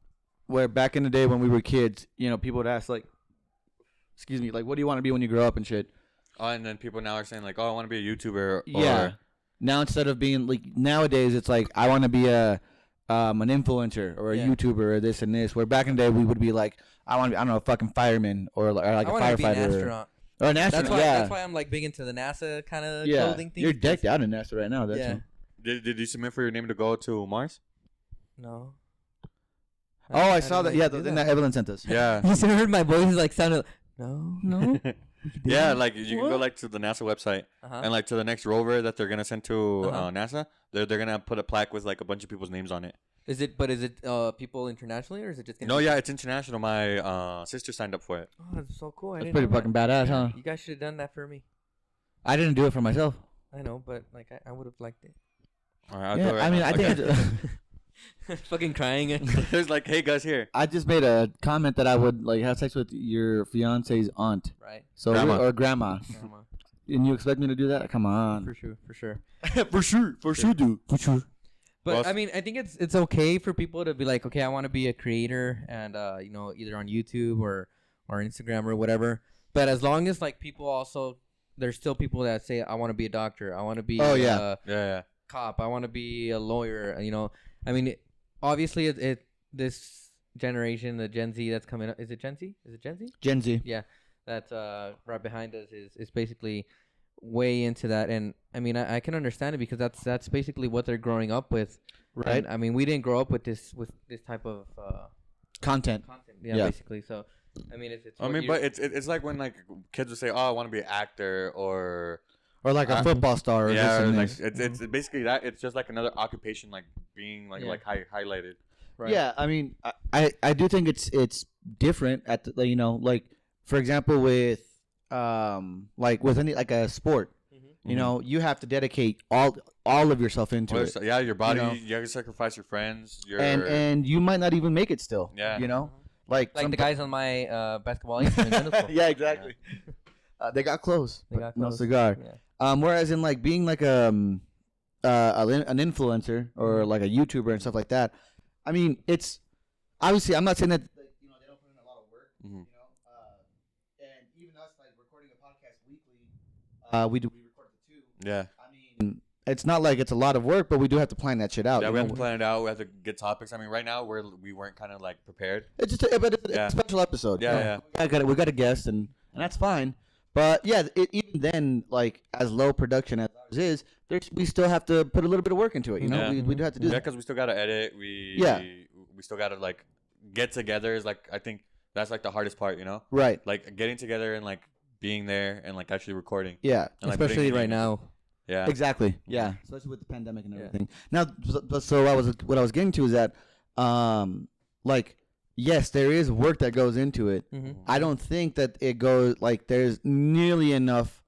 where back in the day when we were kids, people would ask like, excuse me, like, what do you want to be when you grow up and shit? Oh, and then people now are saying like, oh, I want to be a YouTuber. Yeah. Or, Now instead of being like nowadays, it's like I want to be an influencer or a Yeah. YouTuber or this and this. Where back in the day we would be like, I want to be, I don't know, a fucking fireman or like I a want to be an firefighter astronaut. or an astronaut. That's why I'm like big into the NASA kind of yeah. clothing thing. You're decked out in NASA right now. That's Yeah. all. did you submit for your name to go to Mars? No. Oh, I didn't saw that. know Yeah, you the could thing do that Evelyn sent us. Yeah. You heard my voice like sounded. No. Yeah, like you can go like to the NASA website Uh-huh. and like to the next rover that they're gonna send to Uh-huh. NASA. They're gonna put a plaque with like a bunch of people's names on it. Is it people internationally or is it just? No, yeah, it's international. My sister signed up for it. Oh, that's so cool. I That's didn't pretty know that. fucking badass, huh? You guys should have done that for me. I didn't do it for myself. I know, but like I would have liked it. All right, I'll Yeah, do it right I mean, now. I think Okay. Fucking crying. There's like, hey, Gus, here. I just made a comment that I would like have sex with your fiance's aunt, Right. so Grandma. or grandma, Grandma. and you expect me to do that? Come on, For sure. for sure, dude, for sure. But Well, I mean, I think it's okay for people to be like, okay, I want to be a creator, and either on YouTube or Instagram or whatever. But as long as like people also, there's still people that say, I want to be a doctor, I want to be Oh, yeah. a Yeah. cop, I want to be a lawyer. I mean, obviously this generation, the Gen Z that's coming up, is it Gen Z? Gen Z. Yeah, that's right behind us is basically way into that, and I mean I can understand it because that's basically what they're growing up with, Right. And, I mean, we didn't grow up with this type of Content. yeah, Yeah. basically. So I mean it's I mean, but it's like when like kids would say, oh, I want to be an actor or Or like a football star. Or yeah, this or and like this. it's basically that. It's just like another occupation, like being like Yeah. highlighted. right. Yeah, I mean, I do think it's different at the, like for example with like with any like a sport, Mhm. you have to dedicate all of yourself into Or it, so- yeah, your body. know. You have to sacrifice your friends. Your and you might not even make it still. Yeah. Like Like the guys on my basketball team in middle school. yeah, exactly. They got close. They but got no close. cigar. Yeah. Whereas in like being like an influencer or like a YouTuber and stuff like that, I mean, it's obviously I'm not saying that they don't put in a lot of work, Mhm. and even us like recording a podcast weekly, we record the two. Yeah. I mean, it's not like it's a lot of work, but we do have to plan that shit out. Yeah, you we know? have to plan it out. We have to get topics. I mean, right now we weren't kind of like prepared. It's just but it's Yeah. a special episode. Yeah, yeah. We got a guest, and that's fine. But yeah, even then, like as low production as ours is, we still have to put a little bit of work into it. Yeah. We do have to do Yeah, that. because we still gotta edit. We still gotta like get together. Is like I think that's like the hardest part. Right. Like getting together and like being there and like actually recording. Yeah. And, like, Especially putting it right in. now. Yeah. Exactly. Yeah. Especially with the pandemic and Yeah. everything. Now, so what I was getting to is that, like, yes, there is work that goes into it. Mm-hmm. I don't think that it goes like there's nearly enough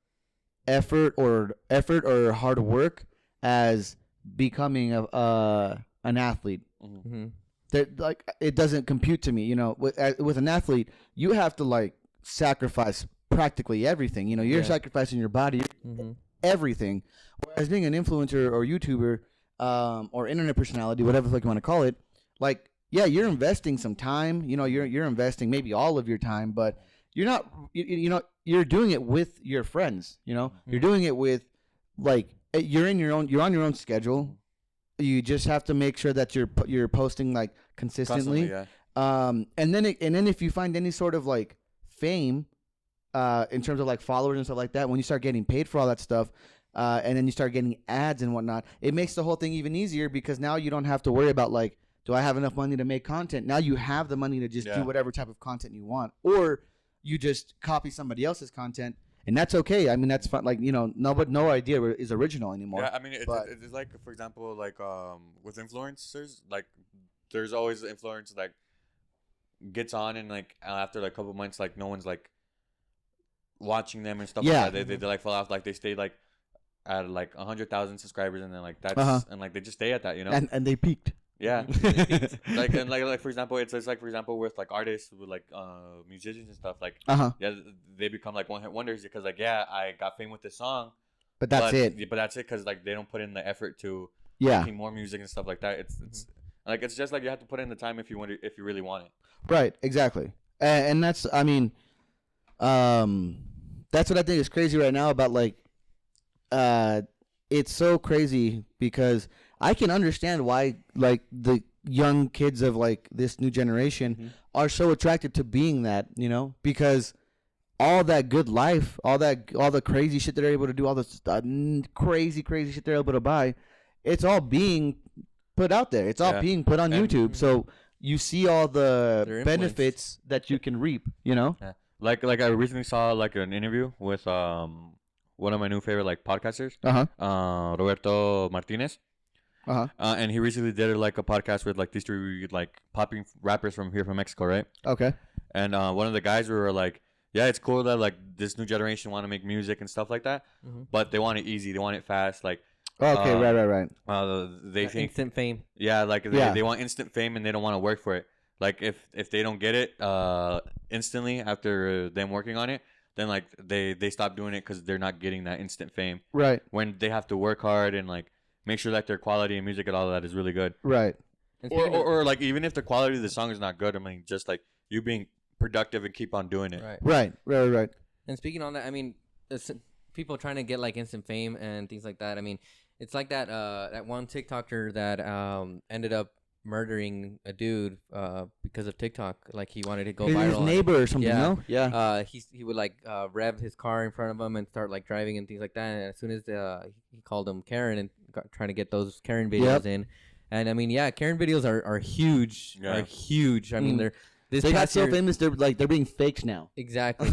effort or hard work as becoming an athlete. Mm-hmm. That like it doesn't compute to me. With an athlete, you have to like sacrifice practically everything. You're Yeah. sacrificing your body, Mm-hmm. everything. Whereas being an influencer or YouTuber or internet personality, whatever the fuck you want to call it, like yeah, you're investing some time. You're investing maybe all of your time, but you're not. You're doing it with your friends. You're doing it with like you're on your own schedule. You just have to make sure that you're posting like consistently. Constantly, yeah. And then if you find any sort of like fame, in terms of like followers and stuff like that, when you start getting paid for all that stuff, and then you start getting ads and whatnot, it makes the whole thing even easier because now you don't have to worry about like, do I have enough money to make content? Now you have the money to just do whatever type of content you want, or you just copy somebody else's content and that's okay. I mean, that's fun. Like, no idea is original anymore. Yeah, I mean, it's like, for example, like with influencers, like there's always influencers that gets on and like after like a couple months, like no one's like watching them and stuff like that. They like fall off, like they stay like at like 100,000 subscribers, and then like that's and like they just stay at that, and they peaked. Yeah. like for example, it's like, for example, with like artists, with like musicians and stuff, like yeah, they become like one hit wonders because like, yeah, I got fame with this song, but that's it. But that's it, because like they don't put in the effort to making more music and stuff like that. It's like, it's just like you have to put in the time if you really want it. Right, exactly. And that's, I mean, that's what I think is crazy right now about like, it's so crazy because I can understand why like the young kids of like this new generation are so attracted to being that, because all that good life, all the crazy shit they're able to do, all this crazy shit they're able to buy, it's all being put out there. It's all being put on YouTube. So you see all the benefits that you can reap, Yeah. Like I recently saw like an interview with one of my new favorite like podcasters, Roberto Martinez. And he recently did like a podcast with like these three like popping rappers from Mexico, right? Okay. And one of the guys were like, yeah, it's cool that like this new generation want to make music and stuff like that, but they want it easy, they want it fast, like. Okay, right. They think instant fame. Yeah, like they want instant fame and they don't want to work for it. Like if they don't get it instantly after them working on it, then like they stop doing it because they're not getting that instant fame. Right. When they have to work hard and like make sure that their quality and music and all of that is really good. Right. Or like even if the quality of the song is not good, I mean just like you being productive and keep on doing it. Right. And speaking on that, I mean, people trying to get like instant fame and things like that. I mean, it's like that that one TikToker that ended up murdering a dude because of TikTok. Like he wanted to go viral. His neighbor or something, no? Yeah. He would like rev his car in front of him and start like driving and things like that. And as soon as he called him Karen and trying to get those Karen videos in. And I mean, yeah, Karen videos are huge. Yeah. Are huge. I mean, they got so famous they're being faked now. Exactly.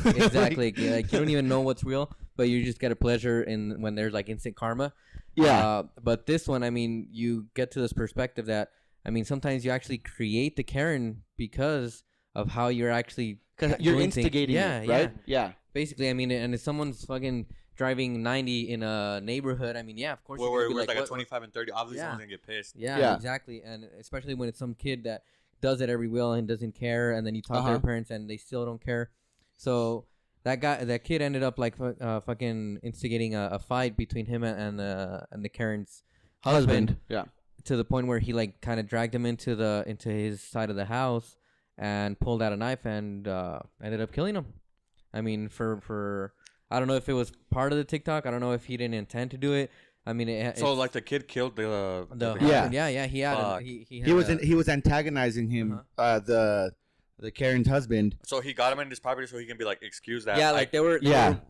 Like you don't even know what's real, but you just get a pleasure in when there's like instant karma. Yeah. But this one, I mean, you get to this perspective that, I mean, sometimes you actually create the Karen because of how you're actually you're instigating it, right? Yeah. Basically, I mean, and if someone's fucking driving 90 in a neighborhood, I mean, yeah, of course. Where it's like a 25 and 30, obviously someone's gonna get pissed. Yeah, exactly. And especially when it's some kid that does it every wheel and doesn't care, and then you talk to their parents and they still don't care. So that kid ended up like fucking instigating a fight between him and the Karen's husband. Yeah. To the point where he like kind of dragged him into his side of the house and pulled out a knife and ended up killing him. I mean, for I don't know if it was part of the TikTok. I don't know if he didn't intend to do it. I mean, so like the kid killed the he was antagonizing him, the Karen's husband. So he got him in his property so he can be like, excuse that. Yeah, like they were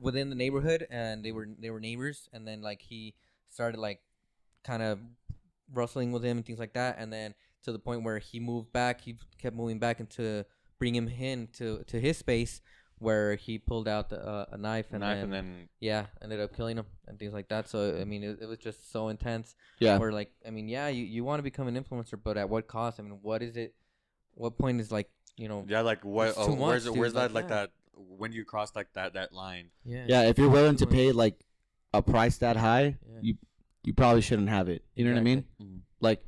within the neighborhood and they were neighbors, and then like he started like kind of wrestling with him and things like that, and then to the point where he kept moving back into bring him in to his space, where he pulled out a knife and then ended up killing him and things like that. So I mean, it was just so intense. Yeah. Where like, I mean, yeah, you want to become an influencer, but at what cost? I mean, what is it? What point is like, Yeah, like what? Where's that like that? When do you cross like that line? Yeah. Yeah, if you're willing to pay like a price that high, you probably shouldn't have it. You know what I mean? Mm-hmm. Like,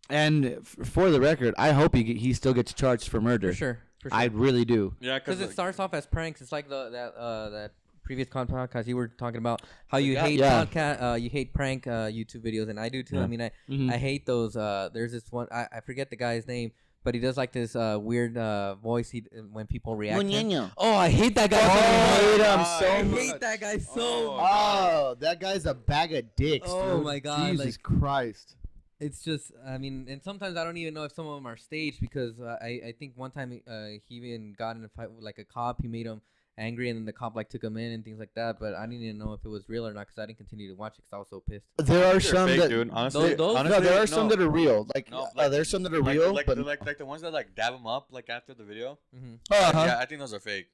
and for the record, I hope he still gets charged for murder. For sure. I really do. Yeah, because it starts off as pranks. It's like that previous podcast you were talking about how you hate you hate prank YouTube videos, and I do too. Yeah. I mean, I hate those. There's this one I forget the guy's name, but he does like this weird voice when people react. Oh, I hate that guy. I hate that guy so much. Oh, that guy's a bag of dicks. Oh dude. my God, Jesus Christ. It's just, I mean, and sometimes I don't even know if some of them are staged, because I think one time he even got in a fight with like a cop. He made him angry, and then the cop like took him in and things like that. But I didn't even know if it was real or not, because I didn't continue to watch it because I was so pissed. There are some fake, that, dude. Honestly, there are some that are real. Like, there's some that are real, like but like the ones that like dab him up like after the video. Mm-hmm. Yeah, I think those are fake.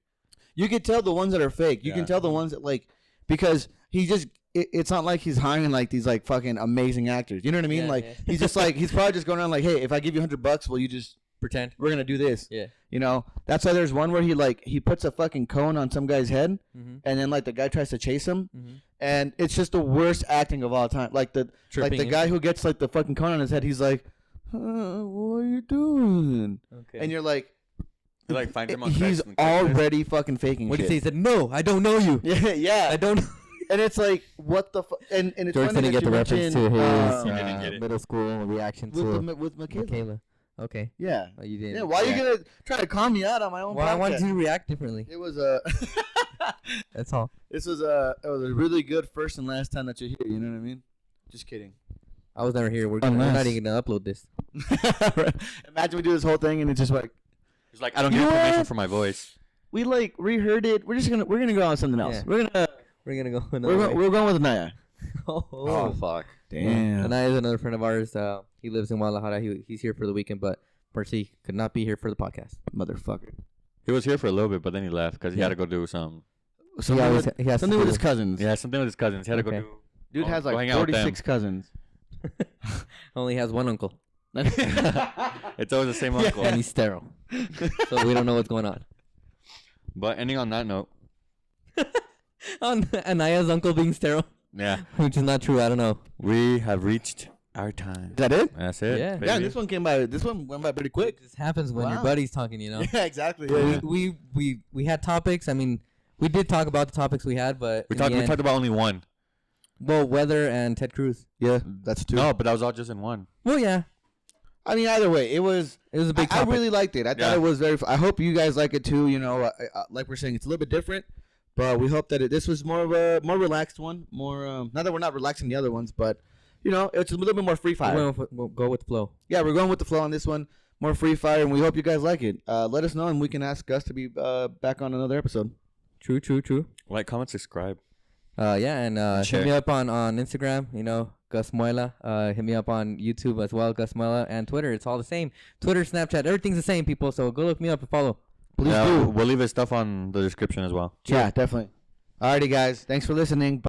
You can tell the ones that are fake. You can tell the ones that like because he just. It's not like he's hiring like these like fucking amazing actors. You know what I mean? He's just like he's probably just going around like, hey, if I give you $100, will you just pretend we're gonna do this? Yeah. You know, that's why there's one where he puts a fucking cone on some guy's head, and then like the guy tries to chase him, and it's just the worst acting of all time. Like the guy who gets like the fucking cone on his head, he's like, what are you doing? Okay. And you're like. Find him on he's already fucking faking. What did he say? He said, "No, I don't know you." Yeah. I don't. And it's like, what the fuck? And it's George funny didn't get the reference to his it. middle school reaction to with Michaela. Okay. Yeah. Oh, you didn't. Yeah. Why are you gonna try to call me out on my own? Well, podcast? I wanted you to react differently. It was That's all. It was a really good first and last time that you're here. You know what I mean? Just kidding. I was never here. We're not even gonna upload this. Imagine we do this whole thing and it's just like. It's like I don't get permission for my voice. We like reheard it. We're gonna go on something else. Yeah. We're gonna go. We're going with Anaya. Oh fuck! Damn. Anaya is another friend of ours. He lives in Guadalajara. He's here for the weekend, but Percy could not be here for the podcast. Motherfucker. He was here for a little bit, but then he left because he had to go do some. Something with his cousins. Yeah, something with his cousins. He had to go do. Dude has like 46 cousins. Only has one uncle. It's always the same uncle. And he's sterile. So we don't know what's going on. But ending on that note. On Anaya's uncle being sterile. Yeah. Which is not true. I don't know. We have reached our time. Is that it? That's it. Yeah. Yeah, this one went by pretty quick. This happens when your buddy's talking, you know. Yeah, exactly. Yeah. We had topics. I mean, we did talk about the topics we had, but we talked about only one. Well, weather and Ted Cruz. Yeah, that's two. No, but that was all just in one. Well, yeah. I mean, either way, it was a big topic. I really liked it. I thought it was very I hope you guys like it too. You know, like we're saying, it's a little bit different, but we hope that this was more of a more relaxed one. More not that we're not relaxing the other ones, but you know, it's a little bit more free fire. We'll go with the flow. Yeah, we're going with the flow on this one. More free fire, and we hope you guys like it. Let us know, and we can ask Gus to be back on another episode. True. Like, comment, subscribe. Yeah, and hit me up on Instagram, you know, Gus Muela. Hit me up on YouTube as well, Gus Muela, and Twitter. It's all the same. Twitter, Snapchat, everything's the same, people. So go look me up and follow. Please do. We'll leave his stuff on the description as well. Yeah, definitely. Alrighty, guys. Thanks for listening.